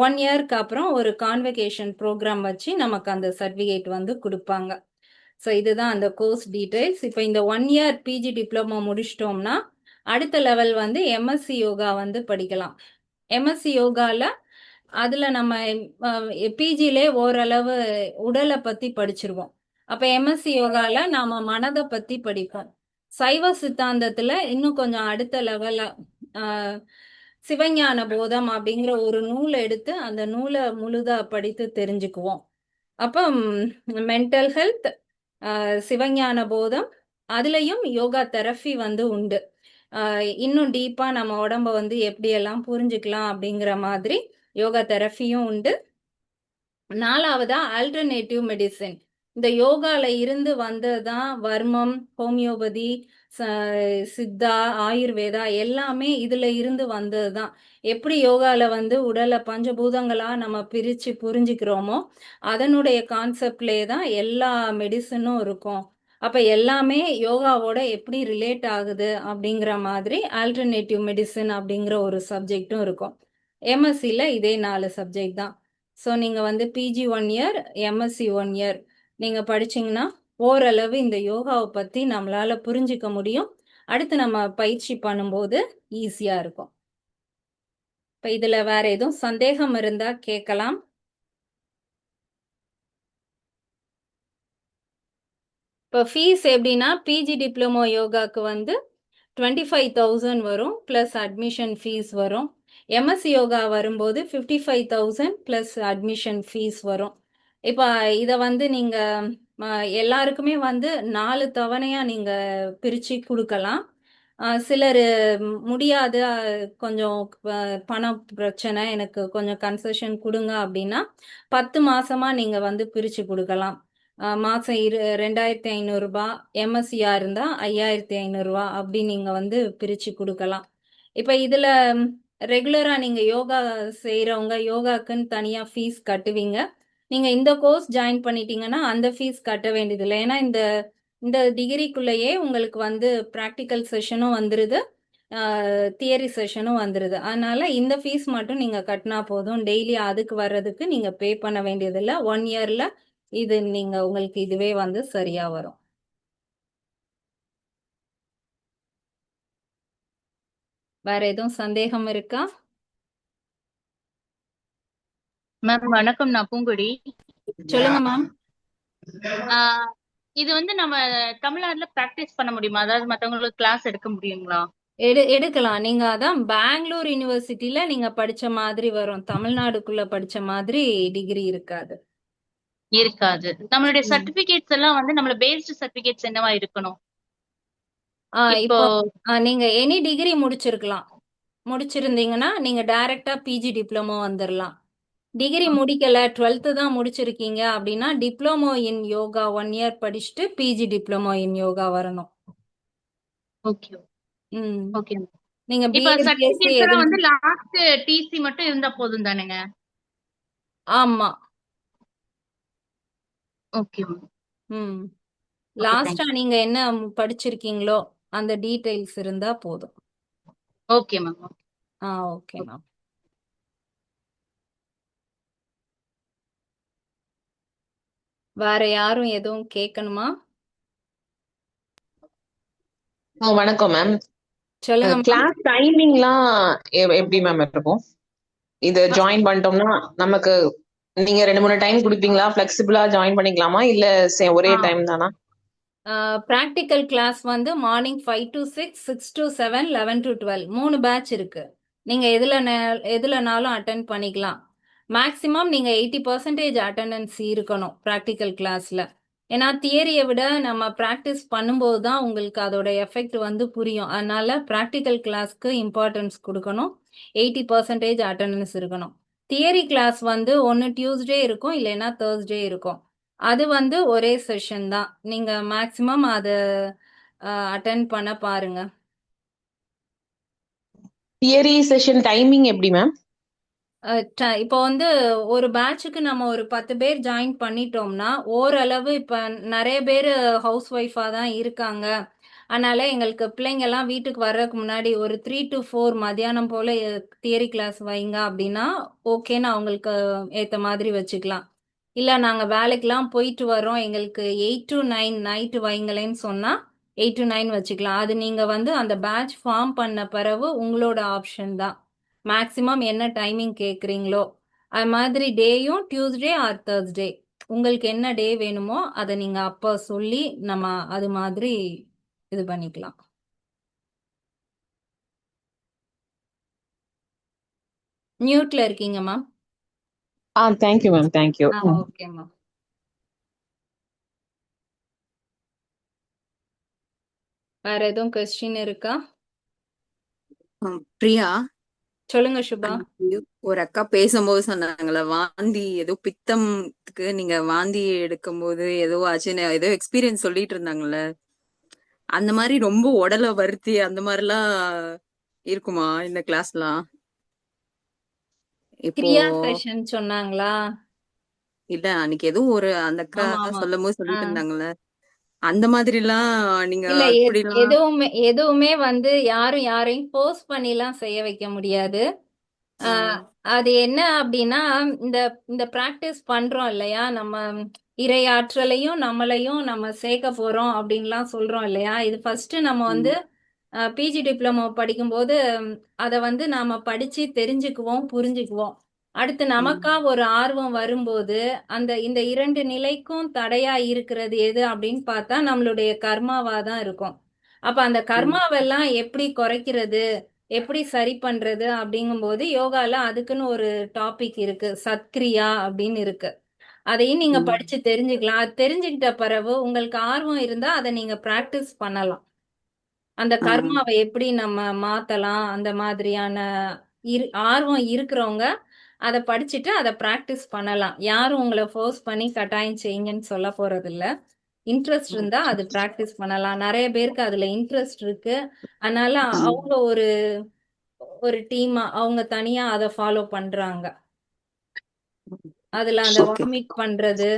1 இயர்க்கு அப்புறம் ஒரு கான்வெகேஷன் ப்ரோக்ராம் வச்சு நமக்கு அந்த சர்டிஃபிகேட் வந்து கொடுப்பாங்க. ஸோ இதுதான் அந்த கோர்ஸ் டீடைல்ஸ். இப்போ இந்த 1 இயர் பிஜி டிப்ளமோ முடிச்சிட்டோம்னா அடுத்த லெவல் வந்து எம்எஸ்சி யோகா வந்து படிக்கலாம். எம்எஸ்சி யோகால அதுல நம்ம பிஜிலே ஓரளவு உடலை பத்தி படிச்சிருவோம். அப்ப எம்எஸ்சி யோகால நாம மனதை பத்தி படிப்போம். சைவ சித்தாந்தத்துல இன்னும் கொஞ்சம் அடுத்த லெவல்ல சிவஞான போதம் அப்படிங்கிற ஒரு நூலை எடுத்து அந்த நூலை முழுதா படித்து தெரிஞ்சுக்குவோம். அப்போ மென்டல் ஹெல்த், சிவஞான போதம், அதுலயும் யோகா தெரபி வந்து உண்டு. இன்னும் டீப்பா நம்ம உடம்ப வந்து எப்படியெல்லாம் புரிஞ்சுக்கலாம் அப்படிங்கிற மாதிரி யோகா தெரபியும் உண்டு. 4வதா ஆல்டர்னேட்டிவ் மெடிசின். இந்த யோகால இருந்து வந்ததுதான் வர்மம், ஹோமியோபதி, சித்தா, ஆயுர்வேதா எல்லாமே இதுல இருந்து வந்ததுதான். எப்படி யோகால வந்து உடலை பஞ்சபூதங்களா நம்ம பிரிச்சு புரிஞ்சுக்கிறோமோ அதனுடைய கான்செப்ட்லேயே தான் எல்லா மெடிசனும் இருக்கும். அப்ப எல்லாமே யோகாவோட எப்படி ரிலேட் ஆகுது அப்படிங்கிற மாதிரி ஆல்டர்னேட்டிவ் மெடிசின் அப்படிங்கிற ஒரு சப்ஜெக்டும் இருக்கும். எம்எஸ்சியில் இதே 4 சப்ஜெக்ட் தான். ஸோ நீங்கள் வந்து பிஜி 1 இயர், எம்எஸ்சி 1 இயர் நீங்கள் படிச்சீங்கன்னா ஓரளவு இந்த யோகாவை பற்றி நம்மளால புரிஞ்சிக்க முடியும். அடுத்து நம்ம பயிற்சி பண்ணும்போது ஈஸியாக இருக்கும். இப்போ இதில் வேற எதுவும் சந்தேகம் இருந்தால் கேட்கலாம். இப்போ ஃபீஸ் எப்படின்னா பிஜி டிப்ளமோ யோகாக்கு வந்து 25,000 வரும் ப்ளஸ் அட்மிஷன் ஃபீஸ் வரும். எம்எஸ்சி யோகா வரும்போது 55,000 ப்ளஸ் அட்மிஷன் ஃபீஸ் வரும். இப்போ இதை வந்து நீங்கள் எல்லாருக்குமே வந்து 4 தவணையாக நீங்கள் பிரித்து கொடுக்கலாம். சிலர் முடியாது, கொஞ்சம் பண பிரச்சனை, எனக்கு கொஞ்சம் கன்செஷன் கொடுங்க அப்படின்னா 10 மாசமா நீங்கள் வந்து பிரித்து கொடுக்கலாம். மாதம் 2,500 ரூபா, எம்எஸ்சியா இருந்தால் 5,500 ரூபா அப்படி நீங்கள் வந்து பிரித்து கொடுக்கலாம். இப்போ இதில் ரெகுலராக நீங்கள் யோகா செய்கிறவங்க யோகாக்குன்னு தனியாக ஃபீஸ் கட்டுவீங்க. நீங்கள் இந்த கோர்ஸ் ஜாயின் பண்ணிட்டீங்கன்னா அந்த ஃபீஸ் கட்ட வேண்டியதில்லை. ஏன்னா இந்த இந்த டிகிரிக்குள்ளேயே உங்களுக்கு வந்து ப்ராக்டிக்கல் செஷனும் வந்துடுது, தியரி செஷனும் வந்துடுது. அதனால இந்த ஃபீஸ் மட்டும் நீங்கள் கட்டினா போதும். டெய்லி அதுக்கு வர்றதுக்கு நீங்கள் பே பண்ண வேண்டியதில்லை. 1 இயரில் இது நீங்கள் உங்களுக்கு இதுவே வந்து சரியா வரும். வேற எதுவும் சந்தேகம் இருக்கா? மேம் வணக்கம், நான் பூங்குடி. சொல்லுங்க மேம். இது வந்து நம்ம தமிழ்நாட்டுல பிராக்டிஸ் பண்ண முடியுமா? அதாவது மத்தவங்களுக்கு கிளாஸ் எடுக்க முடியுங்களா? எடுக்கலாம். நீங்க அதான் பெங்களூர் யூனிவர்சிட்டியில நீங்க படிச்ச மாதிரி வரும். தமிழ்நாடுக்குள்ள படிச்ச மாதிரி டிகிரி இருக்காது. இருக்காது. நம்மளுடைய சர்டிபிகேட்ஸ் எல்லாம் வந்து நம்மள பேஸ்ட் சர்டிபிகேட்ஸ் என்னவா இருக்கணும்? இப்போ இப்போ நீங்க எனி டிகிரி முடிச்சிருந்தீங்கன்னா நீங்க டைரக்டா பிஜி டிப்ளமோ வந்துடலாம். டிகிரி முடிக்கல, 12th தான் முடிச்சிருக்கீங்க அப்படின்னா டிப்ளமோ இன் யோகா 1 இயர் படிச்சுட்டு பிஜி டிப்ளமோ இன் யோகா வரணும். Okay okay. நீங்க இப்ப பிஎட் பிஎஸ்சி சர்டிபிகேட்ஸ் எல்லாம் எதுவும் வந்து லாஸ்ட் டிசி மட்டும் இருந்தா போதும் தானேங்க? ஆமா. ஓகே ம் ஓகே, லாஸ்டா தேங்க்யூ. நீங்க என்ன படிச்சிருக்கீங்களோ அந்த டீடைல்ஸ் இருந்தா போதும். Okay ma'am. Okay ma'am. வேற யாரும் எதுவும் கேட்கணுமா? வணக்கம் மேம். சொல்லுங்க மேம். கிளாஸ் டைமிங்லாம் எப்படி மேம் இருக்கும்? இது ஜாயின் பண்ணிட்டோம்னா நமக்கு நீங்க 2-3 டைம் கொடுப்பீங்களா? ஃபிளெக்சிபிளா ஜாயின் பண்ணிக்கலாமா இல்ல ஒரே டைம் தானா? ப்ராக்டிக்கல் கிளாஸ் வந்து morning 5 to 6, 6 to 7, 11 to 12 3 batch இருக்கு. நீங்க எதுலனாலும் அட்டென்ட் பண்ணிக்கலாம். மேக்சிமம் நீங்க 80% அட்டெண்டன்ஸ் இருக்கணும் ப்ராக்டிக்கல் கிளாஸ்ல. ஏன்னா தியரியை விட நம்ம ப்ராக்டிஸ் பண்ணும்போது தான் உங்களுக்கு அதோட எஃபெக்ட் வந்து புரியும். அதனால ப்ராக்டிக்கல் கிளாஸ்க்கு இம்பார்ட்டன்ஸ் கொடுக்கணும். 80% அட்டெண்டன்ஸ் இருக்கணும். தியரி கிளாஸ் வந்து ஒன்று டியூஸ்டே இருக்கும், இல்லைன்னா தேர்ஸ்டே இருக்கும். அது வந்து ஒரே செஷன் தான். நீங்க மேக்சிமம் அதை அட்டென்ட் பண்ண பாருங்க. தியரி செஷன் டைமிங் எப்படி மேம்? இப்போ வந்து ஒரு பேட்சுக்கு நம்ம ஒரு 10 பேர் ஜாயின் பண்ணிட்டோம்னா ஓரளவு இப்போ நிறைய பேர் ஹவுஸ் ஒய்ஃபாக தான் இருக்காங்க. அதனால எங்களுக்கு பிள்ளைங்கெல்லாம் வீட்டுக்கு வர்றதுக்கு முன்னாடி ஒரு 3 to 4 மதியானம் போல் தியரி கிளாஸ் வைங்க அப்படின்னா ஓகேன்னு அவங்களுக்கு ஏற்ற மாதிரி வச்சுக்கலாம். இல்லை நாங்கள் வேலைக்கெல்லாம் போயிட்டு வரோம், எங்களுக்கு 8 to 9 நைட்டு வைங்களேன்னு சொன்னால் 8 to 9 வச்சுக்கலாம். அது நீங்கள் வந்து அந்த பேட்ச் ஃபார்ம் பண்ண பிறகு உங்களோட ஆப்ஷன் தான். மேக்ஸிமம் என்ன டைமிங் கேட்குறீங்களோ அது மாதிரி டேயும் டியூஸ்டே ஆர் தேர்ஸ்டே உங்களுக்கு என்ன டே வேணுமோ அதை நீங்கள் அப்போ சொல்லி நம்ம அது மாதிரி இது பண்ணிக்கலாம். மியூட்ல இருக்கீங்க ma'am. Thank you ma'am, thank you. Okay ma'am. வேற எதுவும் கொஸ்டின் இருக்கா? பிரியா, சொல்லுங்க சுபா. ஒரு அக்கா பேசும்போது சொன்னாங்களே வாந்தி, ஏதோ பித்தம்க்கு நீங்க வாந்தி எடுக்கும்போது ஏதோ ஆச்சுன்னு ஏதோ எக்ஸ்பீரியன்ஸ் சொல்லிட்டு இருந்தாங்கல்ல, அந்த மாதிரி ரொம்ப உடலை வருத்தி அந்த மாதிரிலாம் இருக்குமா இந்த கிளாஸ்லாம்? இப்போ கிரியா செஷன் சொன்னாங்களா? இல்ல, அன்னைக்கு ஏதோ ஒரு அந்த அக்கா ஆமா ஆமா. சொல்லும் போது சொல்லிட்டு இருந்தாங்கல்ல, அந்த மாதிரி எல்லாம் நீங்க இல்ல இப்படிலாம் எதுவுமே வந்து யாரும் யாரையும் போஸ்ட் பண்ணிலாம் செய்ய வைக்க முடியாது. அது என்ன அப்படின்னா இந்த இந்த பிராக்டிஸ் பண்றோம் இல்லையா, நம்ம இறையாற்றலையும் நம்மளையும் நம்ம சேர்க்க போறோம் அப்படின்லாம் சொல்றோம் இல்லையா. இது ஃபர்ஸ்ட் நம்ம வந்து பிஜி டிப்ளமோ படிக்கும்போது அதை வந்து நாம படிச்சு தெரிஞ்சுக்குவோம், புரிஞ்சுக்குவோம். அடுத்து நமக்கா ஒரு ஆர்வம் வரும்போது இந்த 2 நிலைக்கும் தடையா இருக்கிறது எது அப்படின்னு பார்த்தா நம்மளுடைய கர்மாவா தான் இருக்கும். அப்ப அந்த கர்மாவெல்லாம் எப்படி குறைக்கிறது, எப்படி சரி பண்றது அப்படிங்கும்போது யோகால அதுக்குன்னு ஒரு டாபிக் இருக்கு. சத்கிரியா அப்படின்னு இருக்கு. அதையும் நீங்க படிச்சு தெரிஞ்சுக்கலாம். அது தெரிஞ்சுக்கிட்ட பிறகு உங்களுக்கு ஆர்வம் இருந்தா அதை நீங்க பிராக்டிஸ் பண்ணலாம். அந்த கர்மாவை எப்படி நம்ம மாத்தலாம், அந்த மாதிரியான ஆர்வம் இருக்கிறவங்க அதை படிச்சுட்டு அதை பிராக்டிஸ் பண்ணலாம். யாரும் உங்களை ஃபோர்ஸ் பண்ணி கட்டாயம் செய்யுங்கன்னு சொல்ல போறது இல்ல. இன்ட்ரெஸ்ட் இருந்தா அது பிராக்டிஸ் பண்ணலாம். நிறைய பேருக்கு அதுல இன்ட்ரெஸ்ட் இருக்கு. அதனால அவங்க ஒரு டீமா அவங்க தனியா அதை ஃபாலோ பண்றாங்க. அதுல அந்த ஓகே. வாமிட் பண்றது,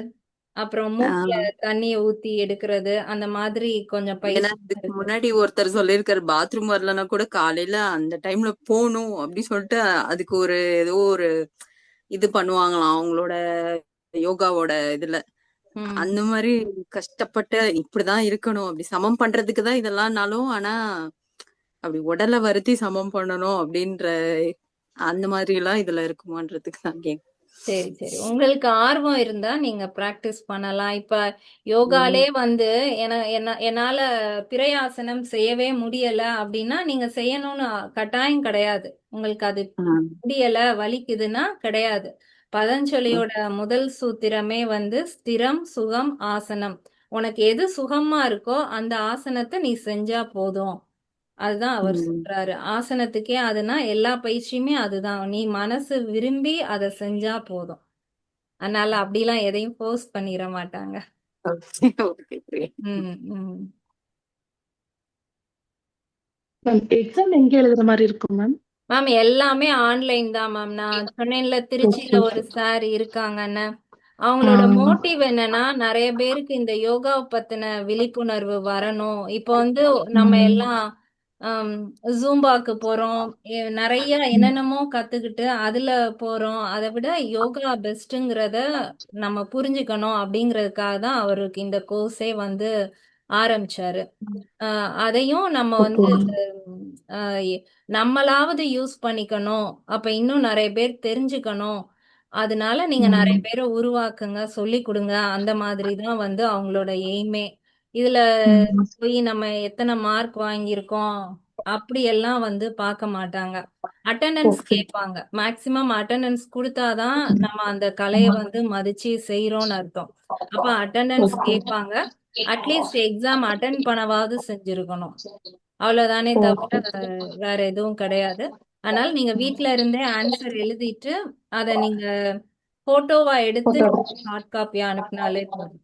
அப்புறம் மூக்குல தண்ணிய ஊத்தி எடுக்கிறது, அந்த மாதிரி கொஞ்சம் ஏன்னா பயிற்சி இதுக்கு இருக்கு. முன்னாடி ஒருத்தர் சொல்லியிருக்காரு பாத்ரூம் வரலன்னா கூட காலையில அந்த டைம்ல போகணும் அப்படி சொல்லிட்டு அதுக்கு ஏதோ ஒரு இது பண்ணுவாங்களாம் அவங்களோட யோகாவோட இதுல. ம். அந்த மாதிரி கஷ்டப்பட்டு இப்படிதான் இருக்கணும் அப்படி சமம் பண்றதுக்கு தான் இதெல்லாம்னாலும் ஆனா அப்படி உடலை வருத்தி சமம் பண்ணணும் அப்படின்ற அந்த மாதிரி எல்லாம் இதுல இருக்குமான்றதுக்கு தான் கேக்குறேன். சரி சரி, உங்களுக்கு ஆர்வம் இருந்தா நீங்க பிராக்டிஸ் பண்ணலாம். இப்ப யோகாலே என்னால பிரயாசனம் செய்யவே முடியல அப்படின்னா நீங்க செய்யணும்னு கட்டாயம் கிடையாது. உங்களுக்கு அது முடியல வலிக்குதுன்னா கிடையாது. பதஞ்சலியோட முதல் சூத்திரமே ஸ்திரம் சுகம் ஆசனம். உனக்கு எது சுகமா இருக்கோ அந்த ஆசனத்தை நீ செஞ்சா போதும். அதுதான் அவர் சொல்றாரு. ஆசனத்துக்கே அதுனா எல்லா பயிற்சியுமே அதுதான். நீ மனசு விரும்பி அதை செஞ்சா போதும். அதனால அப்படிலாம் எதையும் ஃபோர்ஸ் பண்ணிட மாட்டாங்க. ம் ம் எக்ஸாம் எங்க எழுதுற மாதிரி இருக்கும் மேம்? மேம் எல்லாமே ஆன்லைன் தான் மேம். நான் சொன்னேன்ல திருச்சியில ஒரு சார் இருக்காங்கன்னு. அவங்களோட மோட்டிவ் என்னன்னா நிறைய பேருக்கு இந்த யோகாவை பத்தின விழிப்புணர்வு வரணும். இப்போ நம்ம எல்லாம் ஜூம்பாக்கு போறோம், நிறைய என்னென்னமோ கத்துக்கிட்டு அதுல போறோம். அதை விட யோகா பெஸ்ட்ங்கிறத நம்ம புரிஞ்சுக்கணும் அப்படிங்கிறதுக்காக தான் அவருக்கு இந்த கோர்ஸே ஆரம்பிச்சாரு. அதையும் நம்ம ஆஹ் எ- நம்மளாவது யூஸ் பண்ணிக்கணும். அப்ப இன்னும் நிறைய பேர் தெரிஞ்சுக்கணும். அதனால நீங்க நிறைய பேரை உருவாக்குங்க, சொல்லி கொடுங்க. அந்த மாதிரி தான் அவங்களோட எய்மே. இதுல போய் நம்ம எத்தனை மார்க் வாங்கியிருக்கோம் அப்படி எல்லாம் பார்க்க மாட்டாங்க. அட்டெண்டன்ஸ் கேட்பாங்க. மேக்சிமம் அட்டெண்டன்ஸ் கொடுத்தாதான் நம்ம அந்த கலையை மதிச்சு செய்யறோம்னு அர்த்தம். அப்ப அட்டெண்டன்ஸ் கேட்பாங்க. அட்லீஸ்ட் எக்ஸாம் அட்டென்ட் பண்ணவாவது செஞ்சிருக்கணும். அவ்வளவுதானே தவிர வேற எதுவும் கிடையாது. அதனால நீங்க வீட்ல இருந்தே ஆன்சர் எழுதிட்டு அதை நீங்க போட்டோவா எடுத்து ஹார்ட் காப்பியா அனுப்புனாலே போதும்.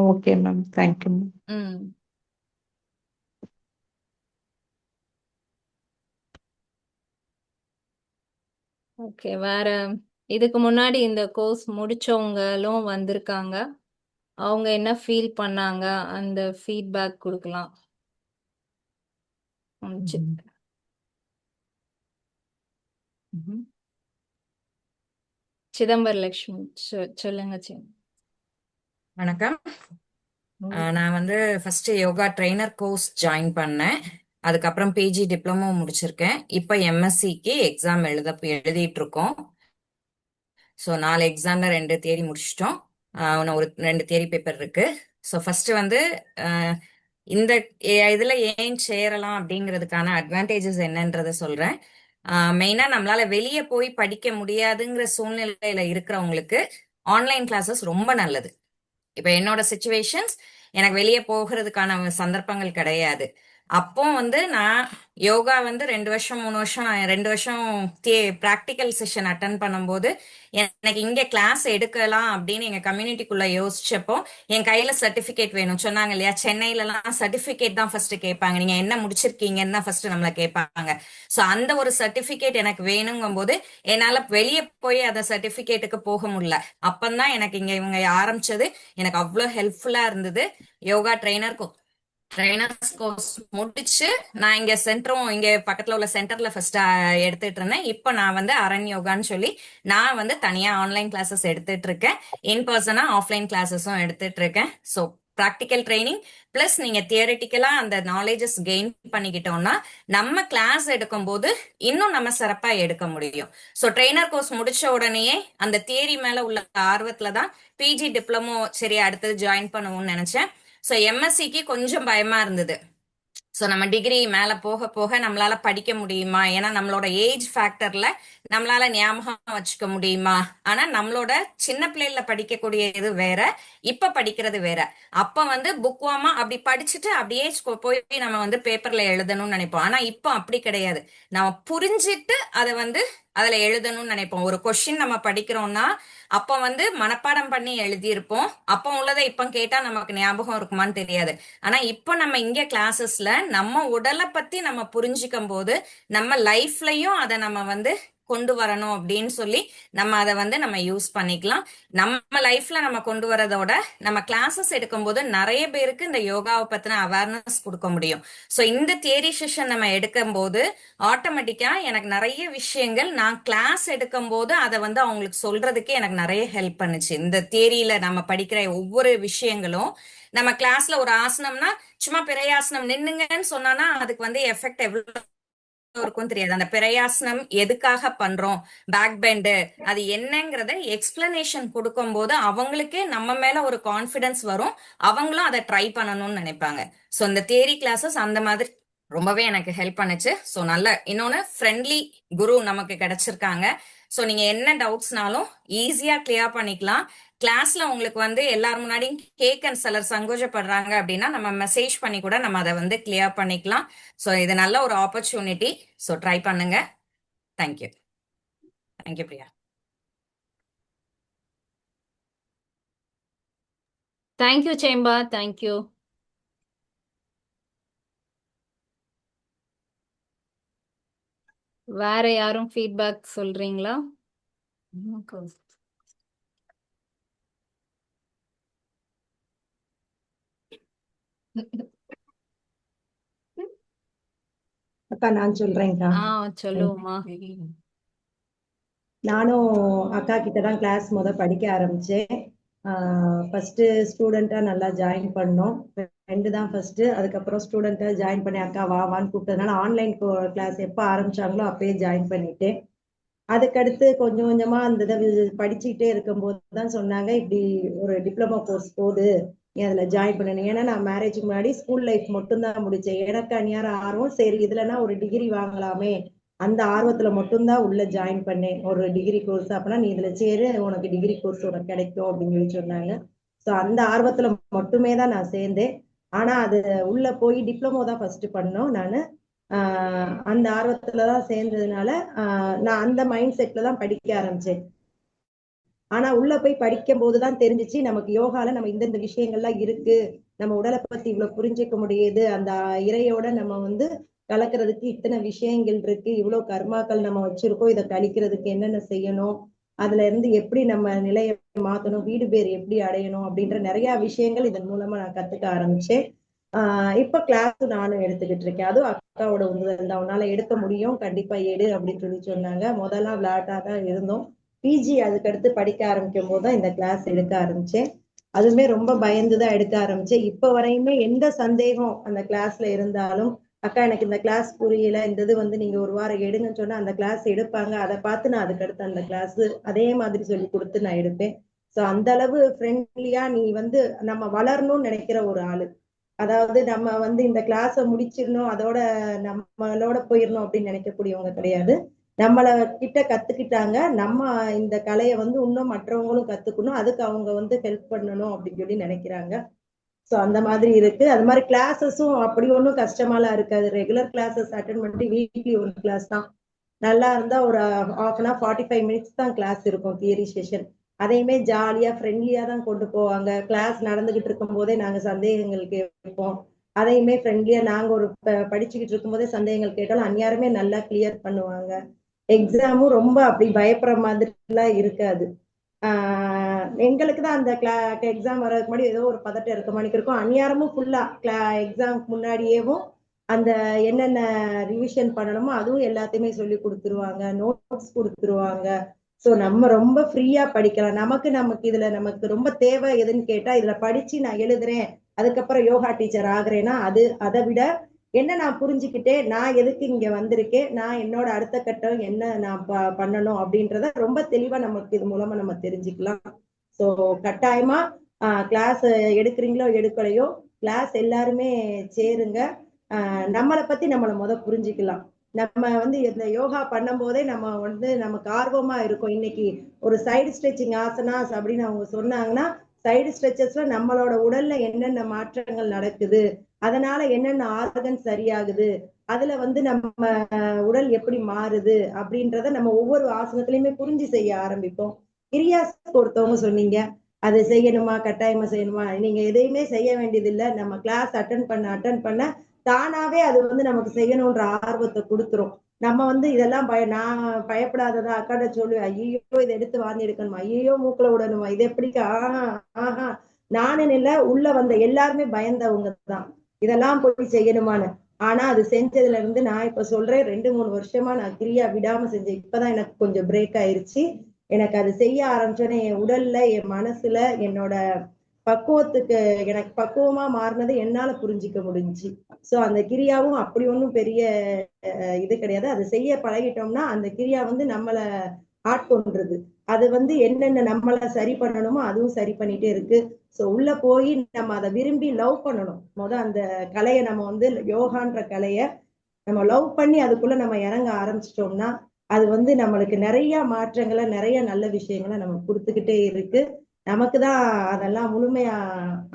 Okay ma'am, thank you ma'am. ம் ஓகே. வேற இதுக்கு முன்னாடி இந்த கோர்ஸ் முடிச்சவங்களும் வந்திருக்காங்க. அவங்க என்ன ஃபீல் பண்ணாங்க அந்த ஃபீட்பேக் கொடுக்கலாம். சிதம்பரலட்சுமி சொல்லுங்க. வணக்கம். நான் first yoga trainer course join பண்ணேன். அதுக்கப்புறம் பிஜி டிப்ளமோ முடிச்சிருக்கேன். இப்போ எம்எஸ்சிக்கு எக்ஸாம் எழுதிட்டு இருக்கோம். ஸோ 4 எக்ஸாம்ல 2 தியரி முடிச்சிட்டோம். இன்னும் ஒரு 2 தியரி பேப்பர் இருக்கு. ஸோ ஃபர்ஸ்ட் இந்த இதுல ஏன் சேரலாம் அப்படிங்கிறதுக்கான அட்வான்டேஜஸ் என்னன்றதை சொல்றேன். மெயினா நம்மளால வெளியே போய் படிக்க முடியாதுங்கிற சூழ்நிலையில இருக்கிறவங்களுக்கு ஆன்லைன் கிளாஸஸ் ரொம்ப நல்லது. இப்ப என்னோட சிச்சுவேஷன்ஸ், எனக்கு வெளியே போகிறதுக்கான சந்தர்ப்பங்கள் கிடையாது. அப்போ நான் யோகா 2 வருஷம் 3 வருஷம் 2 வருஷம் ப்ராக்டிக்கல் செஷன் அட்டன் பண்ணும்போது எனக்கு இங்க கிளாஸ் எடுக்கலாம் அப்படின்னு எங்க கம்யூனிட்டிக்குள்ள யோசிச்சப்போ என் கையில சர்டிபிகேட் வேணும் சொன்னாங்க இல்லையா. சென்னையில எல்லாம் சர்டிபிகேட் தான் ஃபர்ஸ்ட் கேட்பாங்க, நீங்க என்ன முடிச்சிருக்கீங்கன்னு தான் ஃபர்ஸ்ட் நம்மள கேட்பாங்க. ஸோ அந்த ஒரு சர்டிபிகேட் எனக்கு வேணுங்கும் போது என்னால வெளியே போய் அந்த சர்டிபிகேட்டுக்கு போக முடியல. அப்பந்தான் எனக்கு இவங்க ஆரம்பிச்சது எனக்கு அவ்வளோ ஹெல்ப்ஃபுல்லா இருந்தது. யோகா ட்ரைனர்ஸ் கோர்ஸ் முடிச்சு நான் இங்க இங்க பக்கத்துல உள்ள சென்டர்ல ஃபர்ஸ்ட் எடுத்துட்டு இருந்தேன். இப்போ நான் அரண் யோகான்னு சொல்லி நான் தனியா ஆன்லைன் கிளாஸஸ் எடுத்துட்டு இருக்கேன். இன் பர்சனா ஆஃப்லைன் கிளாஸஸும் எடுத்துட்டு இருக்கேன். ஸோ ப்ராக்டிக்கல் ட்ரைனிங் பிளஸ் நீங்க தியரிட்டிக்கலா அந்த நாலேஜஸ் கெயின் பண்ணிக்கிட்டோம்னா நம்ம கிளாஸ் எடுக்கும்போது இன்னும் நம்ம சிறப்பா எடுக்க முடியும். ஸோ ட்ரெய்னர் கோர்ஸ் முடிச்ச உடனேயே அந்த தியரி மேல உள்ள ஆர்வத்துல தான் பிஜி டிப்ளமோ சரி அடுத்தது ஜாயின் பண்ணுவோம்னு நினைச்சேன். ஸோ எம்எஸ்சிக்கு கொஞ்சம் பயமா இருந்தது. ஸோ நம்ம டிகிரி மேல போக போக நம்மளால படிக்க முடியுமா, ஏன்னா நம்மளோட ஏஜ் ஃபேக்டர்ல நம்மளால ஞாபகம் வச்சுக்க முடியுமா. ஆனா நம்மளோட சின்ன பிள்ளைல படிக்கக்கூடிய இது வேற, இப்ப படிக்கிறது வேற. அப்ப வந்து புக் வாமா அப்படி படிச்சுட்டு அப்படியே போய் நம்ம வந்து பேப்பர்ல எழுதணும்னு நினைப்போம். ஆனா இப்போ அப்படி கிடையாது. நம்ம புரிஞ்சிட்டு அதை வந்து அதுல எழுதணும்னு நினைப்போம். ஒரு கொஸ்டின் நம்ம படிக்கிறோம்னா அப்ப வந்து மனப்பாடம் பண்ணி எழுதியிருப்போம். அப்ப உள்ளதை இப்ப கேட்டா நமக்கு ஞாபகம் இருக்குமான்னு தெரியாது. ஆனா இப்போ நம்ம இங்க கிளாஸஸ்ல நம்ம உடலை பத்தி நம்ம புரிஞ்சுக்கும் போது நம்ம லைஃப்லயும் அதை நம்ம வந்து கொண்டு வரணும் அப்படின்னு சொல்லி நம்ம அதை வந்து நம்ம யூஸ் பண்ணிக்கலாம். நம்ம லைஃப்ல நம்ம கொண்டு வரதோட நம்ம கிளாஸஸ் எடுக்கும்போது நிறைய பேருக்கு இந்த யோகாவை பத்தின அவேர்னஸ் கொடுக்க முடியும். ஸோ இந்த தியரி செஷன் நம்ம எடுக்கும் போது ஆட்டோமேட்டிக்கா எனக்கு நிறைய விஷயங்கள் நான் கிளாஸ் எடுக்கும் போது அதை வந்து அவங்களுக்கு சொல்றதுக்கு எனக்கு நிறைய ஹெல்ப் பண்ணுச்சு. இந்த தியரியில நம்ம படிக்கிற ஒவ்வொரு விஷயங்களும் நம்ம கிளாஸ்ல ஒரு ஆசனம்னா சும்மா பிறையாசனம் நின்னுங்கன்னு சொன்னானா அதுக்கு வந்து எஃபெக்ட் எவ்வளவு இருக்கும் தெரியாது. அந்த பிறையாசனம் எதுக்காக பண்றோம், பேக் பெண்டு அது என்னங்கறத எக்ஸ்பிளனேஷன் கொடுக்கும் போது அவங்களுக்கே நம்ம மேல ஒரு கான்பிடன்ஸ் வரும். அவங்களும் அதை ட்ரை பண்ணணும்னு நினைப்பாங்க. ஸோ இந்த தியரி கிளாஸஸ் அந்த மாதிரி ரொம்பவே எனக்கு ஹெல்ப் பண்ணுச்சு. ஸோ நல்ல இன்னொன்னு ஃப்ரெண்ட்லி குரு நமக்கு கிடைச்சிருக்காங்க. ஸோ நீங்க என்ன டவுட்ஸ்னாலும் ஈஸியா கிளியர் பண்ணிக்கலாம். கிளாஸ்ல உங்களுக்கு வந்து எல்லாரும் முன்னாடியும் கேட்க சிலர் சங்கோஜப்படுறாங்க அப்படின்னா நம்ம மெசேஜ் பண்ணி கூட நம்ம அதை வந்து கிளியர் பண்ணிக்கலாம். ஸோ இது நல்ல ஒரு ஆப்பர்ச்சுனிட்டி. ஸோ ட்ரை பண்ணுங்க. Thank you. Thank you Priya. Thank you Semba, thank you. வேற யாரும் ஃபீட்பேக் சொல்றீங்களா? அக்கா நான் சொல்றேன்க்கா. சொல்லுவோமா. நானும் அக்கா கிட்ட தான் கிளாஸ் படிக்க ஆரம்பிச்சேன். ஃபர்ஸ்ட் ஸ்டூடெண்டா நல்லா ஜாயின் பண்ணோம். ஃப்ரெண்டு தான் ஃபர்ஸ்ட், அதுக்கப்புறம் ஸ்டூடெண்டா ஜாயின் பண்ணி அக்கா வான்னு கூப்பிட்டதுனால ஆன்லைன் கிளாஸ் எப்போ ஆரம்பிச்சாங்களோ அப்பயே ஜாயின் பண்ணிட்டேன். அதுக்கடுத்து கொஞ்சம் கொஞ்சமா அந்த இதை படிச்சுக்கிட்டே இருக்கும்போது தான் சொன்னாங்க இப்படி ஒரு டிப்ளமோ கோர்ஸ் போகுது, நீ அதுல ஜாயின் பண்ணணும். ஏன்னா நான் மேரேஜுக்கு முன்னாடி ஸ்கூல் லைஃப் மட்டும்தான் முடிச்சேன். எனக்கு அந்நியார ஆர்வம், சரி இதுலன்னா ஒரு டிகிரி வாங்கலாமே அந்த ஆர்வத்துல மட்டும்தான் உள்ள ஜாயின் பண்ணேன். ஒரு டிகிரி கோர்ஸ் அப்படின்னா நீ இதுல சேரு, உனக்கு டிகிரி கோர்ஸ் உனக்கு கிடைக்கும் அப்படின்னு சொல்லி சொன்னாங்க. ஸோ அந்த ஆர்வத்துல மட்டுமே தான் நான் சேர்ந்தேன். ஆனா அது உள்ள போய் டிப்ளமோ தான் ஃபர்ஸ்ட் பண்ணோம். நான் அந்த ஆர்வத்துலதான் சேர்ந்ததுனால நான் அந்த மைண்ட் செட்ல தான் படிக்க ஆரம்பிச்சேன். ஆனா உள்ள போய் படிக்கும் போதுதான் தெரிஞ்சிச்சு நமக்கு யோகால நம்ம இந்த விஷயங்கள்லாம் இருக்கு, நம்ம உடலை பத்தி இவ்வளவு புரிஞ்சுக்க முடியுது, அந்த இறையோட நம்ம வந்து கலக்கிறதுக்கு இத்தனை விஷயங்கள் இருக்கு, இவ்வளவு கர்மாக்கள் நம்ம வச்சிருக்கோம், இதை கழிக்கிறதுக்கு என்னென்ன செய்யணும், அதுல இருந்து எப்படி நம்ம நிலையை மாத்தணும், வீடு பேர் எப்படி அடையணும் அப்படின்ற நிறைய விஷயங்கள் இதன் மூலமா நான் கத்துக்க ஆரம்பிச்சேன். இப்ப கிளாஸ் நானும் எடுத்துக்கிட்டு இருக்கேன். அதுவும் அக்காவோட உந்துதல் தான், உன்னால எடுக்க முடியும், கண்டிப்பா எடு அப்படின்னு சொல்லி சொன்னாங்க. முதல்ல விளையாட்டா தான் இருந்தோம். பிஜி அதுக்கடுத்து படிக்க ஆரம்பிக்கும் போதுதான் இந்த கிளாஸ் எடுக்க ஆரம்பிச்சேன். அதுவுமே ரொம்ப பயந்துதான் எடுக்க ஆரம்பிச்சேன். இப்ப வரையுமே எந்த சந்தேகம் அந்த கிளாஸ்ல இருந்தாலும், அக்கா எனக்கு இந்த கிளாஸ் புரியல, இந்த இது வந்து நீங்க ஒரு வாரம் எடுங்கன்னு சொன்னா அந்த கிளாஸ் எடுப்பாங்க. அதை பார்த்து நான் அதுக்கடுத்து அந்த கிளாஸ் அதே மாதிரி சொல்லி கொடுத்து நான் எடுப்பேன். ஸோ அந்த அளவு ஃப்ரெண்ட்லியா நீ வந்து நம்ம வளரணும்னு நினைக்கிற ஒரு ஆளு. அதாவது நம்ம வந்து இந்த கிளாஸை முடிச்சிடணும், அதோட நம்மளோட போயிடணும் அப்படின்னு நினைக்கக்கூடியவங்க கிடையாது. நம்மள கிட்ட கத்துக்கிட்டாங்க, நம்ம இந்த கலையை வந்து இன்னும் மற்றவங்களும் கத்துக்கணும், அதுக்கு அவங்க வந்து ஹெல்ப் பண்ணணும் அப்படின்னு சொல்லி நினைக்கிறாங்க. ஸோ அந்த மாதிரி இருக்கு. அது மாதிரி கிளாஸஸும் அப்படி ஒன்றும் கஷ்டமாலாம் இருக்காது. ரெகுலர் கிளாஸஸ் அட்டன் பண்ணிட்டு வீக்லி ஒரு கிளாஸ் தான். நல்லா இருந்தா ஒரு ½ an hour 45 minutes தான் கிளாஸ் இருக்கும், தியரி செஷன். அதையுமே ஜாலியா ஃப்ரெண்ட்லியா தான் கொண்டு போவாங்க. கிளாஸ் நடந்துகிட்டு இருக்கும் போதே நாங்க சந்தேகங்கள் கேட்போம், அதையுமே ஃப்ரெண்ட்லியா நாங்க ஒரு படிச்சுக்கிட்டு இருக்கும் போதே சந்தேகங்கள் கேட்டாலும் அந்நியாருமே நல்லா கிளியர் பண்ணுவாங்க. எக்ஸாமும் ரொம்ப அப்படி பயப்படுற மாதிரி எல்லாம் இருக்காது. எங்களுக்கு தான் அந்த எக்ஸாம் வர்றதுக்கு முன்னாடி ஏதோ ஒரு பதட்டம் இருக்க மாதிரி இருக்கும். அந்நியாரமும் ஃபுல்லா எக்ஸாமுக்கு முன்னாடியேவும் அந்த என்னென்ன ரிவிஷன் பண்ணணுமோ அதுவும் எல்லாத்தையுமே சொல்லி கொடுத்துருவாங்க, நோட்ஸ் கொடுத்துருவாங்க. ஸோ நம்ம ரொம்ப ஃப்ரீயா படிக்கலாம். நமக்கு இதுல நமக்கு ரொம்ப தேவை எதுன்னு கேட்டா, இதுல படிச்சு நான் எழுதுறேன், அதுக்கப்புறம் யோகா டீச்சர் ஆகுறேன்னா அதை விட என்ன நான் புரிஞ்சுக்கிட்டேன், நான் எதுக்கு இங்க வந்திருக்கேன், நான் என்னோட அடுத்த கட்டம் என்ன நான் பண்ணணும் அப்படின்றத ரொம்ப தெளிவா நமக்கு இது மூலமா நம்ம தெரிஞ்சுக்கலாம். ஸோ கட்டாயமா கிளாஸ் எடுக்கிறீங்களோ எடுக்கலையோ, கிளாஸ் எல்லாருமே சேருங்க. நம்மளை பத்தி நம்மளை புரிஞ்சுக்கலாம். நம்ம இந்த யோகா பண்ணும் போதே நம்ம நமக்கு ஆர்வமா இருக்கும். இன்னைக்கு ஒரு சைடு ஸ்ட்ரெச்சிங் ஆசனாஸ் அப்படின்னு அவங்க சொன்னாங்கன்னா, சைடு ஸ்ட்ரெச்சஸ்ல நம்மளோட உடல்ல என்னென்ன மாற்றங்கள் நடக்குது, அதனால என்னென்ன ஆர்கன் சரியாகுது, அதுல நம்ம உடல் எப்படி மாறுது அப்படின்றத நம்ம ஒவ்வொரு ஆசனத்திலயுமே புரிஞ்சு செய்ய ஆரம்பிப்போம். கிரியாஸ் ஒருத்தவங்க சொன்னீங்க, அது செய்யணுமா, கட்டாயமா செய்யணுமா, நீங்க எதையுமே செய்ய வேண்டியதில்லை. நம்ம கிளாஸ் அட்டன் பண்ண தானாவே அது நமக்கு செய்யணும்ன்ற ஆர்வத்தை கொடுத்துரும். நம்ம இதெல்லாம் நான் பயப்படாததா அக்காட்ட சொல்லுவேன், ஐயோ இதை எடுத்து வாந்தி எடுக்கணுமா, ஐயோ மூக்குல விடணுமா, இது எப்படி, ஆஹா ஆஹா, நானும் இல்ல உள்ள வந்த எல்லாருமே பயந்தவங்க தான் இதெல்லாம் போய் செய்யணுமான்னு. ஆனா அது செஞ்சதுல இருந்து நான் இப்ப சொல்றேன், 2-3 வருஷமா நான் கிரியா விடாம செஞ்சேன். இப்பதான் எனக்கு கொஞ்சம் பிரேக் ஆயிருச்சு. எனக்கு அது செய்ய ஆரம்பிச்சோன்னே என் உடல்ல, என் மனசுல, என்னோட பக்குவத்துக்கு எனக்கு பக்குவமா மாறினது என்னால புரிஞ்சிக்க முடிஞ்சுச்சு. சோ அந்த கிரியாவும் அப்படி ஒண்ணும் பெரிய இது கிடையாது. அது செய்ய பழகிட்டோம்னா அந்த கிரியா நம்மள ஆட்கொண்டுருது. அது என்னென்ன நம்மள சரி பண்ணணுமோ அதுவும் சரி பண்ணிட்டே இருக்கு. சோ உள்ள போய் நம்ம அதை விரும்பி லவ் பண்ணணும். அந்த கலையை நம்ம யோகான்ற கலையை நம்ம லவ் பண்ணி அதுக்குள்ள நம்ம இறங்க ஆரம்பிச்சிட்டோம்னா அது நம்மளுக்கு நிறைய மாற்றங்களை, நிறைய நல்ல விஷயங்களை நம்ம கொடுத்துக்கிட்டே இருக்கு. நமக்குதான் அதெல்லாம் முழுமையா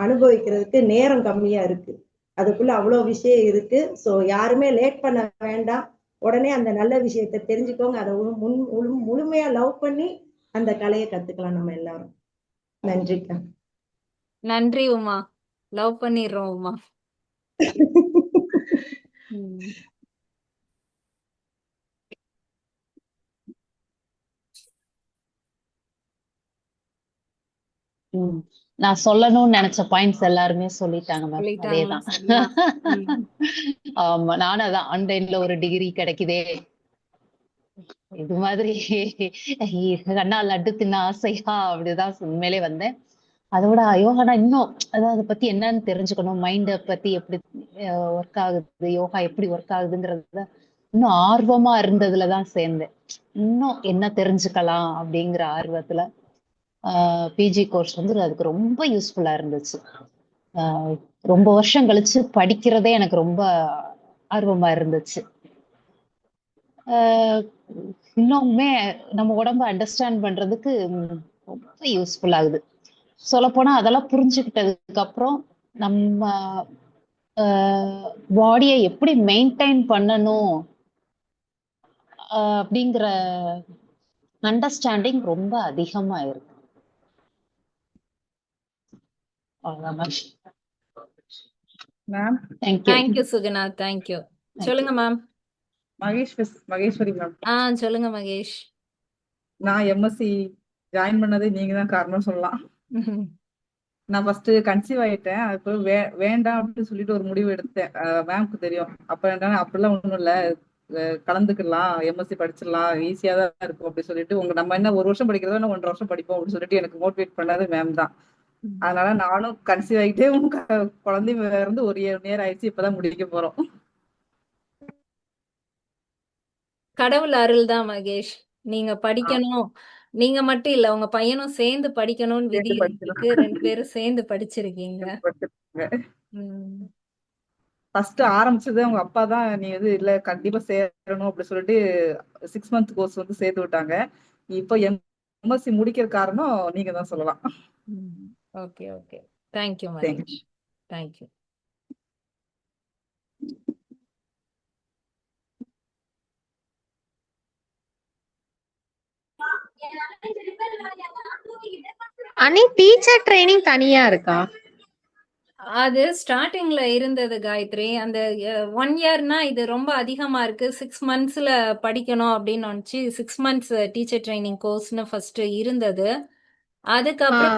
அனுபவிக்கிறதுக்கு நேரம் கம்மியா இருக்கு. அதுக்குள்ள அவ்வளவு விஷயம் இருக்கு. சோ யாருமே லேட் பண்ண வேண்டாம். உடனே அந்த நல்ல விஷயத்தை தெரிஞ்சுக்கோங்க. அதை முழுமையா லவ் பண்ணி அந்த கலையை கத்துக்கலாம் நம்ம எல்லாரும். நன்றிக்கா. நன்றி உமா. லவ் பண்ணிடுறோம் உமா. ம். நான் சொல்லணும்னு நினைச்ச பாயிண்ட்ஸ் எல்லாருமே சொல்லிட்டாங்க மேம். சொல்லிட்டாங்களா? அதேதான். சரியா? ம். ஆமா, நானும் அதான் ஆன்லைன்ல ஒரு டிகிரி கிடைக்குதே, இது மாதிரி கண்ணா லட்டு தின்ன ஆசையா அப்படிதான் உண்மையிலே வந்தேன். அதோட யோகானா இன்னும் அதாவது அதை பத்தி என்னன்னு தெரிஞ்சுக்கணும், மைண்டை பத்தி எப்படி ஒர்க் ஆகுது, யோகா எப்படி ஒர்க் ஆகுதுங்கிறத இன்னும் ஆர்வமா இருந்ததுலதான் சேர்ந்தேன். இன்னும் என்ன தெரிஞ்சுக்கலாம் அப்படிங்கிற ஆர்வத்துல பிஜி கோர்ஸ் அதுக்கு ரொம்ப யூஸ்ஃபுல்லா இருந்துச்சு. ரொம்ப வருஷம் கழிச்சு படிக்கிறதே எனக்கு ரொம்ப ஆர்வமா இருந்துச்சு. இன்னுமே நம்ம உடம்ப அண்டர்ஸ்டாண்ட் பண்றதுக்கு ரொம்ப யூஸ்ஃபுல் ஆகுது. சொல்லப்போனா அதெல்லாம் புரிஞ்சுக்கிட்டதுக்கு அப்புறம் நம்ம பாடியை எப்படி மெயின்டைன் பண்ணணும் அப்படிங்கிற அண்டர்ஸ்டாண்டிங் ரொம்ப அதிகமா இருக்கு. Ma'am thank you. Thank you Suguna. Thank you. சொல்லுங்க மேம். மகேஸ்வரி மேம். சொல்லுங்க மகேஷ். நான் எம்எஸ்சி ஜாயின் பண்ணதே நீங்க தான் காரணம் சொல்லலாம். நான் ஃபர்ஸ்ட் கன்சீவ் ஆயிட்டேன். அதுக்கு வேண்டாம் அப்படின்னு சொல்லிட்டு ஒரு முடிவு எடுத்தேன். மேம்க்கு தெரியும். அப்ப என்ன அப்படிலாம் ஒண்ணும் இல்ல, கலந்துக்கலாம், எம்எஸ்சி படிச்சிடலாம், ஈஸியா தான் இருக்கும் அப்படின்னு சொல்லிட்டு நம்ம என்ன 1 வருஷம் படிக்கிறதோ 1.5 வருஷம் படிப்போம் அப்படின்னு சொல்லிட்டு எனக்கு மோட்டிவேட் பண்ணது மேம் தான். அதனால நானும் கன்சீவ் ஆகிட்டே குழந்தைங்க இருந்து 1 இயர் ஆயிடுச்சு. இப்பதான் முடிக்க போறோம். கடவுள் அருள் தான் மகேஷ். நீங்க படிக்கணும், நீங்க மட்டும் இல்ல உங்க பையனும் சேர்ந்து படிக்கணும்னு விதி இருக்கு. 2 பேரும் சேர்ந்து படிச்சிருக்கீங்க. ஃபர்ஸ்ட் ஆரம்பிச்சது அவங்க அப்பா தான், நீ இல்ல கண்டிப்பா சேரணும் அப்படி சொல்லிட்டு 6 மந்த் கோர்ஸ் சேர்த்து விட்டாங்க. இப்போ எம்எஸ்சி முடிக்கிற காரணம் நீங்க தான் சொல்லலாம். Okay okay. Thank you Mahesh. Thank you. அனி டீச்சர் ட்ரைனிங் தனியா இருக்கா? அது ஸ்டார்டிங்ல இருந்தது காயத்ரி. அந்த 1 இயர்னா இது ரொம்ப அதிகமா இருக்கு, 6 மந்த்ஸ்ல படிக்கணும் அப்படின்னு நினைச்சு 6 மந்த்ஸ் டீச்சர் ட்ரைனிங் கோர்ஸ்னு ஃபர்ஸ்ட் இருந்தது. அதுக்கப்புறம்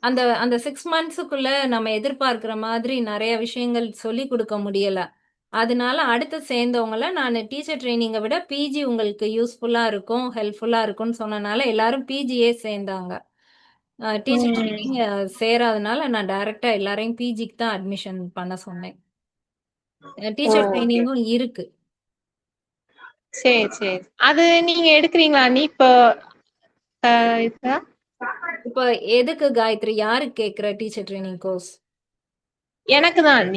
அந்த அந்த 6 மந்த்ஸுக்குள்ள நம்ம எதிர்பார்க்கிற மாதிரி நிறைய விஷயங்கள் சொல்லி கொடுக்க முடியல. அதனால அடுத்து சேர்ந்தவங்கள நான் டீச்சர் ட்ரைனிங்கை விட பிஜி உங்களுக்கு யூஸ்ஃபுல்லா இருக்கும், ஹெல்ப்ஃபுல்லா இருக்கும்னு சொன்னனால எல்லாரும் பிஜியே சேர்ந்தாங்க. டீச்சர் ம். ட்ரைனிங் சேராதனால நான் டைரக்டா எல்லாரையும் பிஜிக்கு தான் அட்மிஷன் பண்ண சொன்னேன். ஓ டீச்சர் ஓகே ட்ரைனிங்கும் இருக்கு. சரி சரி அது நீங்க எடுக்கிறீங்களா நீ இப்போ இருக்கா இப்போ எதுக்கு காயத்ரி, யாருக்கு கேட்குற டீச்சர் ட்ரைனிங் கோர்ஸ்? எனக்கு தான்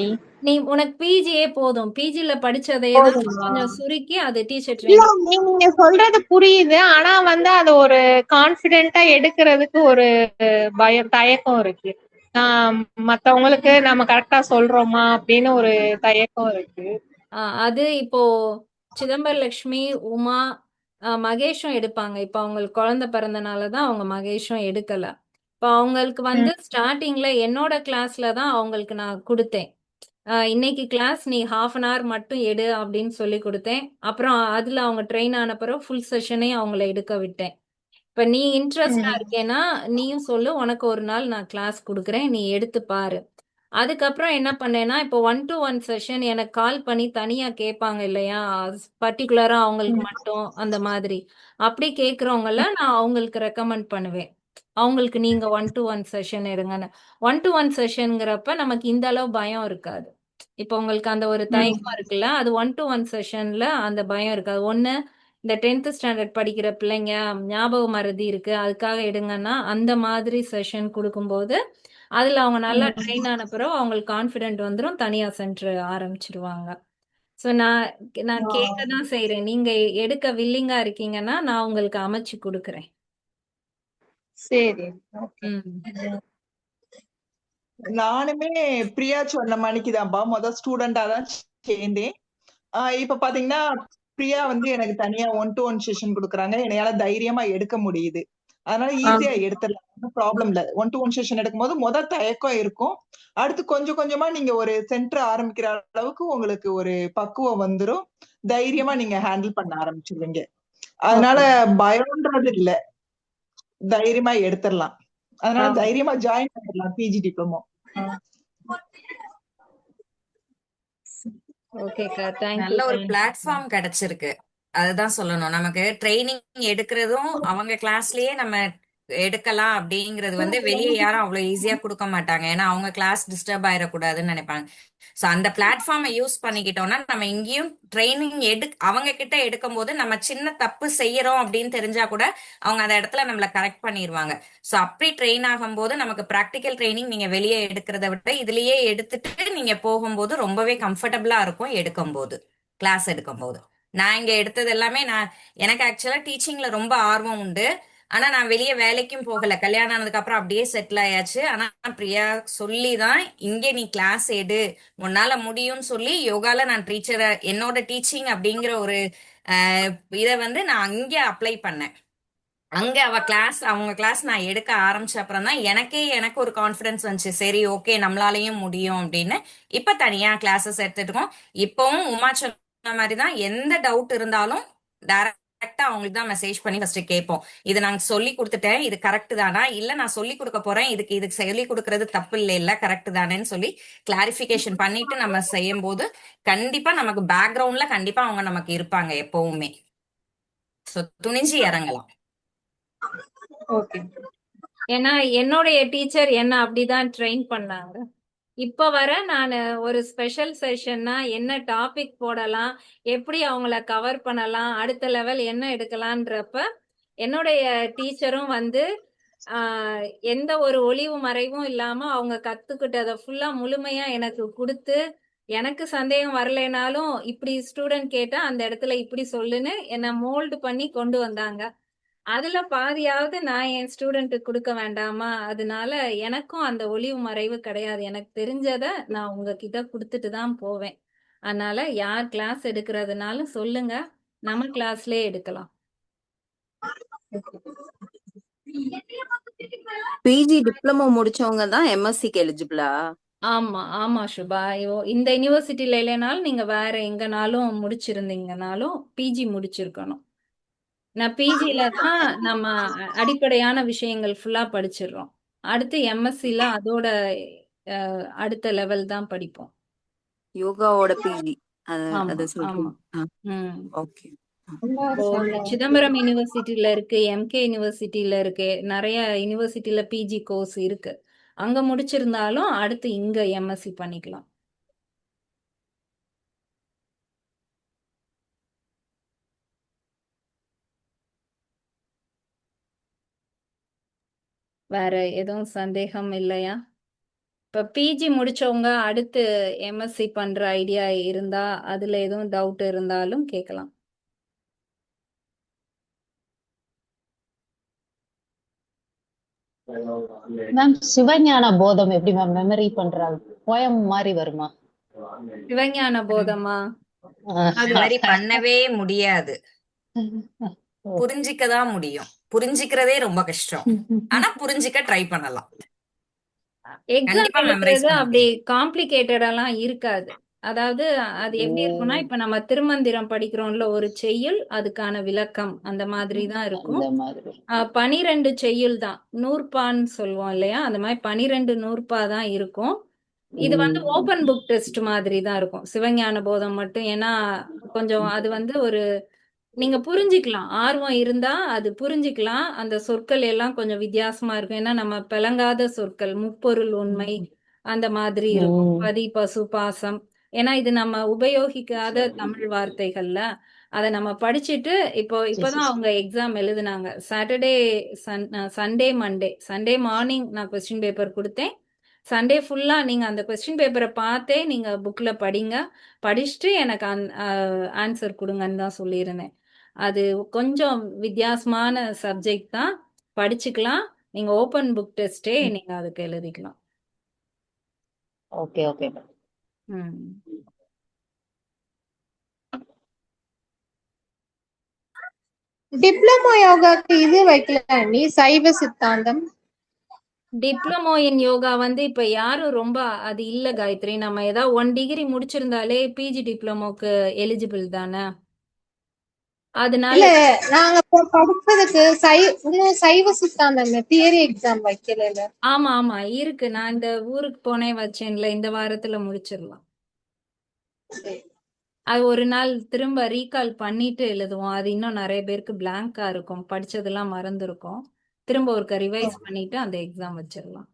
நீ உனக்கு பிஜியே போதும். பிஜில படிச்சதையே தான் போதுமா கொஞ்சம் சுருக்கி அது டீச்சர் இல்ல ட்ரைனிங். நீங்க சொல்றது புரியுது ஆனா வந்து அது ஒரு கான்பிடென்ட்டா எடுக்கிறதுக்கு ஒரு தயக்கம் இருக்கு. மத்தவங்களுக்கு நம்ம கரெக்டா சொல்றோமா அப்படின்னு ஒரு தயக்கம் இருக்கு. அது இப்போ சிதம்பரலட்சுமி, உமா, மகேஷும் எடுப்பாங்க. இப்போ அவங்களுக்கு குழந்தை பிறந்தனால தான் அவங்க மகேஷும் எடுக்கல. இப்போ அவங்களுக்கு வந்து ஸ்டார்டிங்ல என்னோட கிளாஸ்ல தான் அவங்களுக்கு நான் கொடுத்தேன். இன்னைக்கு கிளாஸ் நீ 1/2 அன் hour மட்டும் எடு அப்படின்னு சொல்லி கொடுத்தேன். அப்புறம் அதுல அவங்க ட்ரெயின் ஆன பிறகு ஃபுல் செஷனே அவங்கள எடுக்க விட்டேன். இப்ப நீ இன்ட்ரெஸ்டா இருக்கேன்னா நீயும் சொல்லு, உனக்கு ஒரு நாள் நான் கிளாஸ் கொடுக்குறேன், நீ எடுத்து பாரு. அதுக்கப்புறம் என்ன பண்ணேன்னா இப்போ 1-to-1 செஷன் எனக்கு கால் பண்ணி தனியா கேட்பாங்க இல்லையா, பர்டிகுலரா அவங்களுக்கு மட்டும் அந்த மாதிரி. அப்படி கேட்குறவங்கள நான் அவங்களுக்கு ரெக்கமெண்ட் பண்ணுவேன். அவங்களுக்கு நீங்க 1-to-1 செஷன் எடுங்கன்னு. 1-to-1 செஷனுங்கிறப்ப நமக்கு இந்த அளவு பயம் இருக்காது. இப்போ உங்களுக்கு அந்த ஒரு தயக்கம் இருக்குல்ல, அது 1-to-1 செஷன்ல அந்த பயம் இருக்காது. ஒண்ணு இந்த 10th ஸ்டாண்டர்ட் படிக்கிற பிள்ளைங்க ஞாபக மறதி இருக்கு அதுக்காக எடுங்கன்னா அந்த மாதிரி செஷன் கொடுக்கும்போது அதுல அவங்க நல்லா ட்ரெயின் ஆன பிறகு அவங்களுக்கு கான்ஃபிடென்ட் வந்துடும், தனியா சென்டர் ஆரம்பிச்சிருவாங்க. ஸோ நான் கேட்க தான் செய்றேன். நீங்க எடுக்க வில்லிங்கா இருக்கீங்கன்னா நான் உங்களுக்கு அமைச்சு கொடுக்குறேன். சரி ஓகே ம். நானுமே பிரியா சொன்ன மணிக்குதான்ப்பா ஸ்டூடெண்டா தான் சேர்ந்தேன். இப்ப பாத்தீங்கன்னா பிரியா வந்து எனக்கு தனியா 1-to-1 செஷன் கொடுக்குறாங்க. என்னையால தைரியமா எடுக்க முடியுது. அதனால ஈஸியா எடுத்துடலாம், ஒன்றும் ப்ராப்ளம் இல்ல. 1-to-1 செஷன் எடுக்கும்போது தயக்கம் இருக்கும். அடுத்து கொஞ்சம் கொஞ்சமா நீங்க ஒரு சென்டர் ஆரம்பிக்கிற அளவுக்கு உங்களுக்கு ஒரு பக்குவம் வந்துரும். தைரியமா நீங்க ஹேண்டில் பண்ண ஆரம்பிச்சிருவீங்க. அதனால பயம்ன்றது இல்ல, தைரியமா எடுத்துடலாம். அதனால தைரியமா ஜாயின் பண்ணிடலாம் பிஜி டிப்ளமோ. ஓகேக்கா, தேங்க்யூ. நல்ல ஒரு பிளாட்ஃபார்ம் கிடைச்சிருக்கு. அதுதான் சொல்லணும். நமக்கு ட்ரைனிங் எடுக்கிறதும் அவங்க கிளாஸ்லயே நம்ம எடுக்கலாம் அப்படிங்கிறது வந்து வெளியே யாரும் அவ்வளவு ஈஸியா கொடுக்க மாட்டாங்க. ஏன்னா அவங்க கிளாஸ் டிஸ்டர்ப் ஆயிடக்கூடாதுன்னு நினைப்பாங்க. சோ அந்த பிளாட்ஃபார்மை யூஸ் பண்ணிக்கிட்டோம்னா நம்ம இங்கேயும் ட்ரைனிங் அவங்க கிட்ட எடுக்கும் போது நம்ம சின்ன தப்பு செய்யறோம் அப்படின்னு தெரிஞ்சா கூட அவங்க அந்த இடத்துல நம்மள கரெக்ட் பண்ணிடுவாங்க. சோ அப்படி ட்ரெயின் ஆகும்போது நமக்கு ப்ராக்டிக்கல் ட்ரைனிங் நீங்க வெளியே எடுக்கிறத விட இதுலயே எடுத்துட்டு நீங்க போகும்போது ரொம்பவே கம்ஃபர்டபுளா இருக்கும் எடுக்கும்போது, கிளாஸ் எடுக்கும்போது. நான் இங்க எடுத்தது எல்லாமே எனக்கு ஆக்சுவலா டீச்சிங்ல ரொம்ப ஆர்வம் உண்டு. ஆனா நான் வெளியே வேலைக்கும் போகல. கல்யாணம் ஆனதுக்கு அப்புறம் அப்படியே செட்டில் ஆயாச்சு. ஆனா பிரியா சொல்லிதான் இங்க நீ கிளாஸ் எடு, உன்னால முடியும்னு சொல்லி யோகால நான் டீச்சரை என்னோட டீச்சிங் அப்படிங்கிற ஒரு இதை வந்து நான் அங்கே அப்ளை பண்ணேன். அங்க அவங்க கிளாஸ் நான் எடுக்க ஆரம்பிச்ச அப்புறம் தான் எனக்கு ஒரு கான்பிடன்ஸ் வந்துச்சு. சரி ஓகே நம்மளாலையும் முடியும் அப்படின்னு. இப்ப தனியா கிளாஸஸ் எடுத்துட்டு இருக்கோம். இப்பவும் உமா சொன்ன மாதிரிதான் எந்த டவுட் இருந்தாலும் டைரக்டா அவங்களுக்கு தான் மெசேஜ் பண்ணி ஃபர்ஸ்ட் கேட்போம். இது நாங்க சொல்லி கொடுத்துட்டேன், இது கரெக்ட் தானா, இல்ல நான் சொல்லி கொடுக்க போறேன், இதுக்கு சொல்லி கொடுக்கறது தப்பு இல்ல கரெக்ட் தானேன்னு சொல்லி கிளாரிபிகேஷன் பண்ணிட்டு நம்ம செய்யும் போது கண்டிப்பா நமக்கு பேக்ரவுண்ட்ல கண்டிப்பா அவங்க நமக்கு இருப்பாங்க எப்பவுமே. சோ துணிஞ்சு இறங்கலாம். ஓகே. ஏன்னா என்னுடைய டீச்சர் என்ன அப்படிதான் ட்ரெயின் பண்ணாங்க. இப்ப வர நான் ஒரு ஸ்பெஷல் செஷன்னா என்ன டாபிக் போடலாம், எப்படி அவங்கள கவர் பண்ணலாம், அடுத்த லெவல் என்ன எடுக்கலான்றப்ப என்னுடைய டீச்சரும் வந்து எந்த ஒரு ஒளிவு மறைவும் இல்லாம அவங்க கத்துக்கிட்டதை ஃபுல்லா முழுமையா எனக்கு கொடுத்து, எனக்கு சந்தேகம் வரலைனாலும் இப்படி ஸ்டூடெண்ட் கேட்டா அந்த இடத்துல இப்படி சொல்லுன்னு என்ன மோல்டு பண்ணி கொண்டு வந்தாங்க. அதுல பாதியாவது நான் என் ஸ்டூடெண்ட்டுக்கு கொடுக்க வேண்டாமா? அதனால எனக்கும் அந்த ஒளிவு மறைவு கிடையாது. எனக்கு தெரிஞ்சத நான் உங்ககிட்ட கொடுத்துட்டு தான் போவேன். அதனால யார் கிளாஸ் எடுக்கிறதுனாலும் சொல்லுங்க, நம்ம கிளாஸ்லயே எடுக்கலாம். பிஜி டிப்ளமோ முடிச்சவங்க தான் எம்எஸ்சிக்கு எலிஜிபிளா? ஆமா சுபா. இந்த யூனிவர்சிட்டியில இல்லைனாலும் நீங்க வேற எங்கனாலும் முடிச்சிருந்தீங்கனாலும் பிஜி முடிச்சிருக்கணும். நான் பிஜில தான் நம்ம அடிப்படையான விஷயங்கள் ஃபுல்லா படிச்சிடுறோம். அடுத்து எம்எஸ்சில அதோட அடுத்த லெவல் தான் படிப்போம். யோகாவோட பிஜி ஆமா அத ஆமா. சொல்றீங்க. ம். ஓகே. இப்போ சிதம்பரம் யூனிவர்சிட்டியில இருக்கு, எம்கே யூனிவர்சிட்டியில இருக்கு, நிறைய யூனிவர்சிட்டியில பிஜி கோர்ஸ் இருக்கு. அங்க முடிச்சிருந்தாலும் அடுத்து இங்க எம்எஸ்சி பண்ணிக்கலாம். வேற எதுவும் சந்தேகம் இல்லையா? இப்ப பிஜி முடிச்சவங்க அடுத்து எம்எஸ்சி பண்ற ஐடியா இருந்தா அதுல எதுவும் டவுட் இருந்தாலும் கேட்கலாம். மேம் சிவஞான போதம் எப்படி மேம் மெமரி பண்றாங்க? போயம் மாதிரி வருமா? சிவஞான போதமா? அது மெமரி பண்ணவே முடியாது, புரிஞ்சிக்க தான் முடியும். புரிஞ்சிக்கிறதே ரொம்ப கஷ்டம், ஆனா புரிஞ்சிக்க ட்ரை பண்ணலாம். எக்ஸாம் கண்டிப்பா மெமரைஸ் எழுதுறது பண்ண அப்படி முடியும். காம்ப்ளிகேட்டடெல்லாம் இருக்காது. அதாவது அது எப்படி இருக்கும்னா, இப்ப நம்ம திருமந்திரம் படிக்கிறோம்ல, ஒரு செய்யுள் அதுக்கான விளக்கம் அந்த மாதிரி தான் இருக்கும். அந்த மாதிரி 12 செய்யுள் தான், நூற்பான்னு சொல்லுவோம் இல்லையா, அந்த மாதிரி 12 நூற்பா தான் இருக்கும். இது வந்து ஓபன் புக் டெஸ்ட் மாதிரி தான் இருக்கும் சிவஞான போதம் மட்டும். ஏன்னா கொஞ்சம் அது வந்து ஒரு நீங்க புரிஞ்சுக்கலாம், ஆர்வம் இருந்தா அது புரிஞ்சுக்கலாம். அந்த சொற்கள் எல்லாம் கொஞ்சம் வித்தியாசமா இருக்கும். ஏன்னா நம்ம பிளங்காத சொற்கள், முப்பொருள் உண்மை அந்த மாதிரி இருக்கும். பதி, பசு, பாசம். ஏன்னா இது நம்ம உபயோகிக்காத சரி தமிழ் வார்த்தைகள்ல அதை நம்ம படிச்சுட்டு சரி இப்போதான் சரி அவங்க எக்ஸாம் எழுதுனாங்க. Saturday, Sunday, Monday, Sunday morning நான் கொஸ்டின் பேப்பர் கொடுத்தேன். சண்டே ஃபுல்லா நீங்க அந்த கொஸ்டின் பேப்பரை பார்த்தே நீங்க புக்ல படிங்க, படிச்சுட்டு எனக்கு ஆன்சர் கொடுங்கன்னு தான் சொல்லியிருந்தேன். அது கொஞ்சம் வித்தியாசமான சப்ஜெக்ட் தான், படிச்சுக்கலாம். நீங்க ஓபன் புக் டெஸ்டே நீங்க அதுக்கு எழுதிக்கலாம். Okay okay ma'am. ம். டிப்ளமோ யோகாக்கு இது வைக்கல நீ சைவ சித்தாந்தம். டிப்ளமோ இன் யோகா வந்து இப்ப யாரும் ரொம்ப அது இல்ல காயத்ரி. நம்ம ஏதாவது 1 டிகிரி முடிச்சிருந்தாலே பிஜி டிப்ளமோக்கு எலிஜிபிள் தானே. அதனால இல்ல நாங்க படிச்சதுக்கு இன்னும் சைவ சித்தாந்தம் தியரி எக்ஸாம் வைக்கல. ஆமா ஆமா இருக்கு. நான் இந்த ஊருக்கு போனேன் வச்சேன்ல, இந்த வாரத்துல முடிச்சிடலாம். அது ஒரு நாள் திரும்ப ரீகால் பண்ணிட்டு எழுதுவோம். அது இன்னும் நிறைய பேருக்கு பிளாங்கா இருக்கும், படிச்சதெல்லாம் மறந்துருக்கும். திரும்ப ஒருக்க ரிவைஸ் பண்ணிட்டு அந்த எக்ஸாம் வச்சிடலாம்.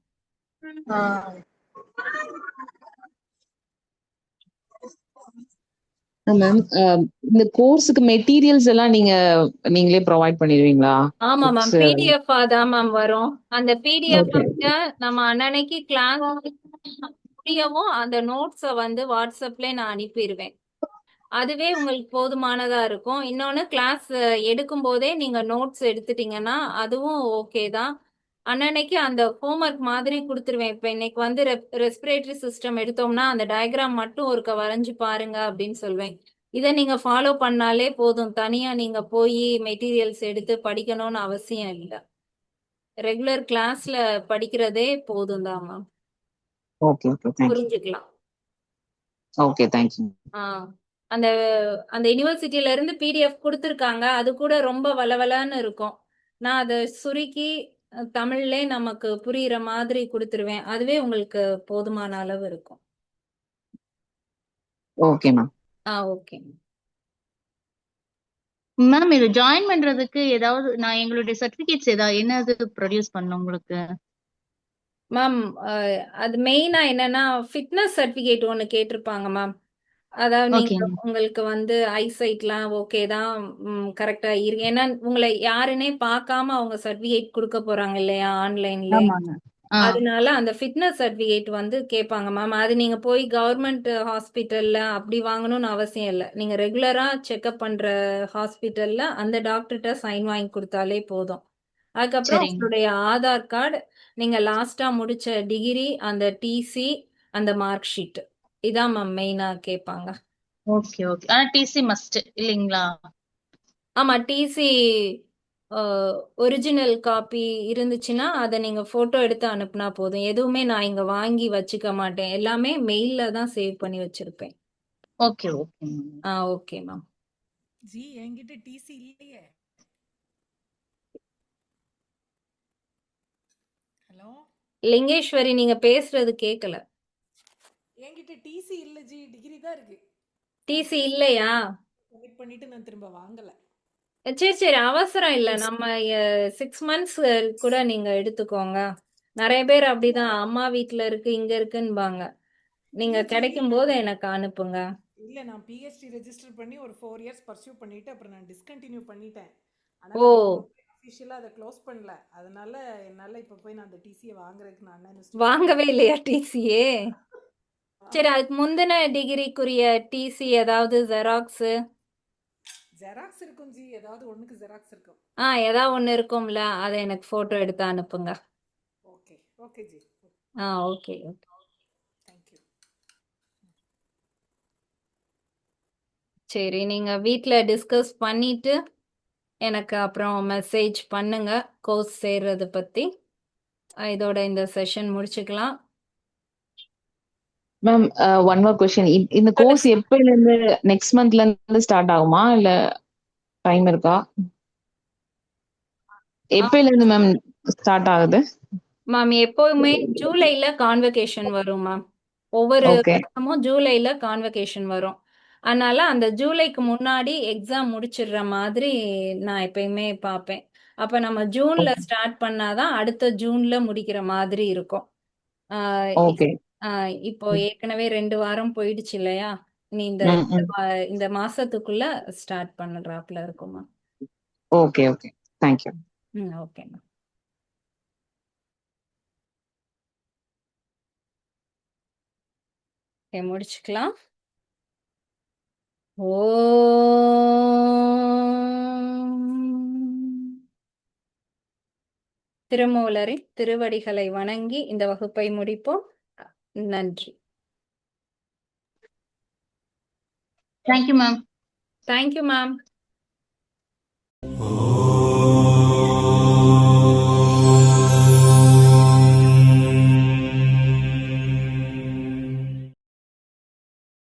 மேம் இந்த கோர்ஸுக்கு மெட்டீரியல்ஸ் எல்லாம் நீங்களே ப்ரொவைட் பண்ணிடுவீங்களா? ஆமா மேம், புக்ஸ். பிடிஎஃப் தான் மேம் வரும். அந்த பிடிஎஃப் ஓகே. நம்ம அன்னன்னைக்கு கிளாஸ் முடியவும் அந்த நோட்ஸை வந்து வாட்ஸ்அப்ல நான் அனுப்பிடுவேன். அதுவே உங்களுக்கு போதுமானதா இருக்கும். இன்னொன்னு கிளாஸ் எடுக்கும் போதே நீங்க நோட்ஸ் எடுத்துட்டீங்கன்னா அதுவும் ஓகே தான். அன்னன்னைக்கு அந்த ஹோம்ஒர்க் மாதிரி கொடுத்துருவேன். இப்ப இன்னைக்கு வந்து ரெஸ்பிரேட்டரி சிஸ்டம் எடுத்தோம்னா அந்த டயக்ராம் மட்டும் ஒருக்க வரைஞ்சு பாருங்க அப்படின்னு சொல்வேன். இதை நீங்க ஃபாலோ பண்ணாலே போதும். தனியா நீங்க போய் மெட்டீரியல்ஸ் எடுத்து படிக்கணும்னு அவசியம் இல்லை. ரெகுலர் கிளாஸ்ல படிக்கிறதே போதும் தான் மேம், ஓகே ஓகே தேங்க்யூ. புரிஞ்சுக்கலாம். Okay thank you. அந்த அந்த யூனிவர்சிட்டியில இருந்து பிடிஎஃப் கொடுத்துருக்காங்க. அது கூட ரொம்ப வளவலன்னு இருக்கும். நான் அதை சுருக்கி தமிழ்லே நமக்கு புரியுற மாதிரி கொடுத்துருவேன். அதுவே உங்களுக்கு போதுமான அளவு இருக்கும். Okay ma'am. ஓகே மேம் இது ஜாயின் பண்றதுக்கு ஏதாவது நான் எங்களுடைய சர்டிபிகேட்ஸ் ஏதாவது என்னது ப்ரொடியூஸ் பண்ணணும் உங்களுக்கு? மேம். அது மெயினா என்னன்னா ஃபிட்னஸ் சர்டிபிகேட் ஒன்று கேட்டிருப்பாங்க மேம். அதாவது ஓகே நீங்க உங்களுக்கு வந்து ஐசைட்லாம் ஓகே தான், கரெக்டா இருக்கு. ஏன்னா உங்களை யாருன்னே பார்க்காம அவங்க சர்டிபிகேட் கொடுக்க போறாங்க இல்லையா ஆன்லைன்ல. ஆமாங்க. அதனால அந்த ஃபிட்னஸ் சர்டிபிகேட் வந்து கேட்பாங்க மேம். அது நீங்க போய் கவர்மெண்ட் ஹாஸ்பிட்டல்ல அப்படி வாங்கணும்னு அவசியம் இல்லை. நீங்க ரெகுலரா செக்அப் பண்ற ஹாஸ்பிட்டல்ல அந்த டாக்டர்கிட்ட சைன் வாங்கி கொடுத்தாலே போதும். அதுக்கப்புறம் சரிங்க. உங்களுடைய ஆதார் கார்டு, நீங்க லாஸ்டா முடிச்ச டிகிரி, அந்த டிசி, அந்த மார்க் ஷீட், இதான் மேம் மெயினா கேட்பாங்க. Okay okay. ஆனா டிசி மஸ்ட் இல்லைங்களா? ஆமா, டிசி ஒரிஜினல் காப்பி இருந்துச்சுன்னா அதை நீங்க போட்டோ எடுத்து அனுப்புனா போதும். எதுவுமே நான் இங்க வாங்கி வச்சுக்க மாட்டேன், எல்லாமே மெயில்ல தான் சேவ் பண்ணி வச்சிருப்பேன். Okay okay. Okay ma'am. G என்கிட்ட டிசி இல்லையே. ஹலோ லிங்கேஸ்வரி, நீங்க பேசுறது கேட்கல. என்கிட்ட டிசி இல்ல ஜி, டிகிரி தான் இருக்கு. டிசி இல்லையா? கனெக்ட் பண்ணிட்டு நான் திரும்ப வாங்கல. சரி சரி, அவசரம் இல்ல. நம்ம 6 மந்த்ஸ் கூட நீங்க எடுத்துக்கோங்க. நிறைய பேர் அப்படிதான் அம்மா வீட்ல இருக்கு இங்க இருக்குன்னுபாங்க. நீங்க இல்ல ஜி, கிடைக்கும் போது எனக்கு அனுப்புங்க. இல்ல நான் பிஹெச்டி ரெஜிஸ்டர் பண்ணி ஒரு 4 இயர்ஸ் பர்சியூ பண்ணிட்டு அப்புறம் நான் டிஸ்கண்டினியூ பண்ணிட்டேன். ஆனா ஓ, நான் திரும்ப போய் அஃபிஷியலா அதை க்ளோஸ் பண்ணல. அதனால என்னால இப்ப போய் நான் அந்த டிசியை வாங்குறதுக்கு நான் அண்ணா யூனிவர்சிட்டி வாங்கவே இல்லையா டிசியே? சரி, ஆஹா, அதுக்கு முந்தின டிகிரிக்குரிய டிசி ஏதாவது ஜெராக்ஸ் ஜெராக்ஸ் இருக்கும் ஜி, ஏதாவது ஒண்ணுக்கு ஜெராக்ஸ் இருக்கும். ஏதாவது ஒண்ணு இருக்கும்ல, அதை எனக்கு போட்டோ எடுத்து அனுப்புங்க. Okay okay G, okay okay. Thank you. சரி, நீங்க வீட்ல டிஸ்கஸ் பண்ணிட்டு எனக்கு அப்புறம் மெசேஜ் பண்ணுங்க கோர்ஸ் சேர்றது பத்தி. இதோட இந்த செஷன் முடிச்சுக்கலாம். Ma'am one more question. இந்த கோர்ஸ் எப்பல இருந்து நெக்ஸ்ட் மந்த்ல இருந்து ஸ்டார்ட் ஆகுமா இல்ல டைம் இருக்கா? எப்பல இருந்து மேம் ஸ்டார்ட் ஆகுது? மேம் எப்போவுமே ஜூலைல கான்வகேஷன் வரும் மேம். ஒவ்வொரு ஓகே வருஷமும் ஜூலைல கான்வகேஷன் வரும். அதனால அந்த ஜூலைக்கு முன்னாடி எக்ஸாம் முடிச்சிடுற மாதிரி நான் எப்பயுமே பார்ப்பேன். அப்ப நம்ம ஜூன்ல ஸ்டார்ட் பண்ணாதான் அடுத்த ஜூன்ல முடிக்கிற மாதிரி இருக்கும். ஆஹ் இ- ஓகே. இப்போ ஏற்கனவே 2 வாரம் போயிடுச்சு இல்லையா? நீ இந்த இந்த மாசத்துக்குள்ள ஸ்டார்ட் பண்ணுறாப்புல இருக்குமா? Okay okay, thank you. Okay ma'am. Okay, முடிச்சுக்கலாம். திருமூலரின் திருவடிகளை வணங்கி இந்த வகுப்பை முடிப்போம். நன்றி. Thank you ma'am. Thank you ma'am.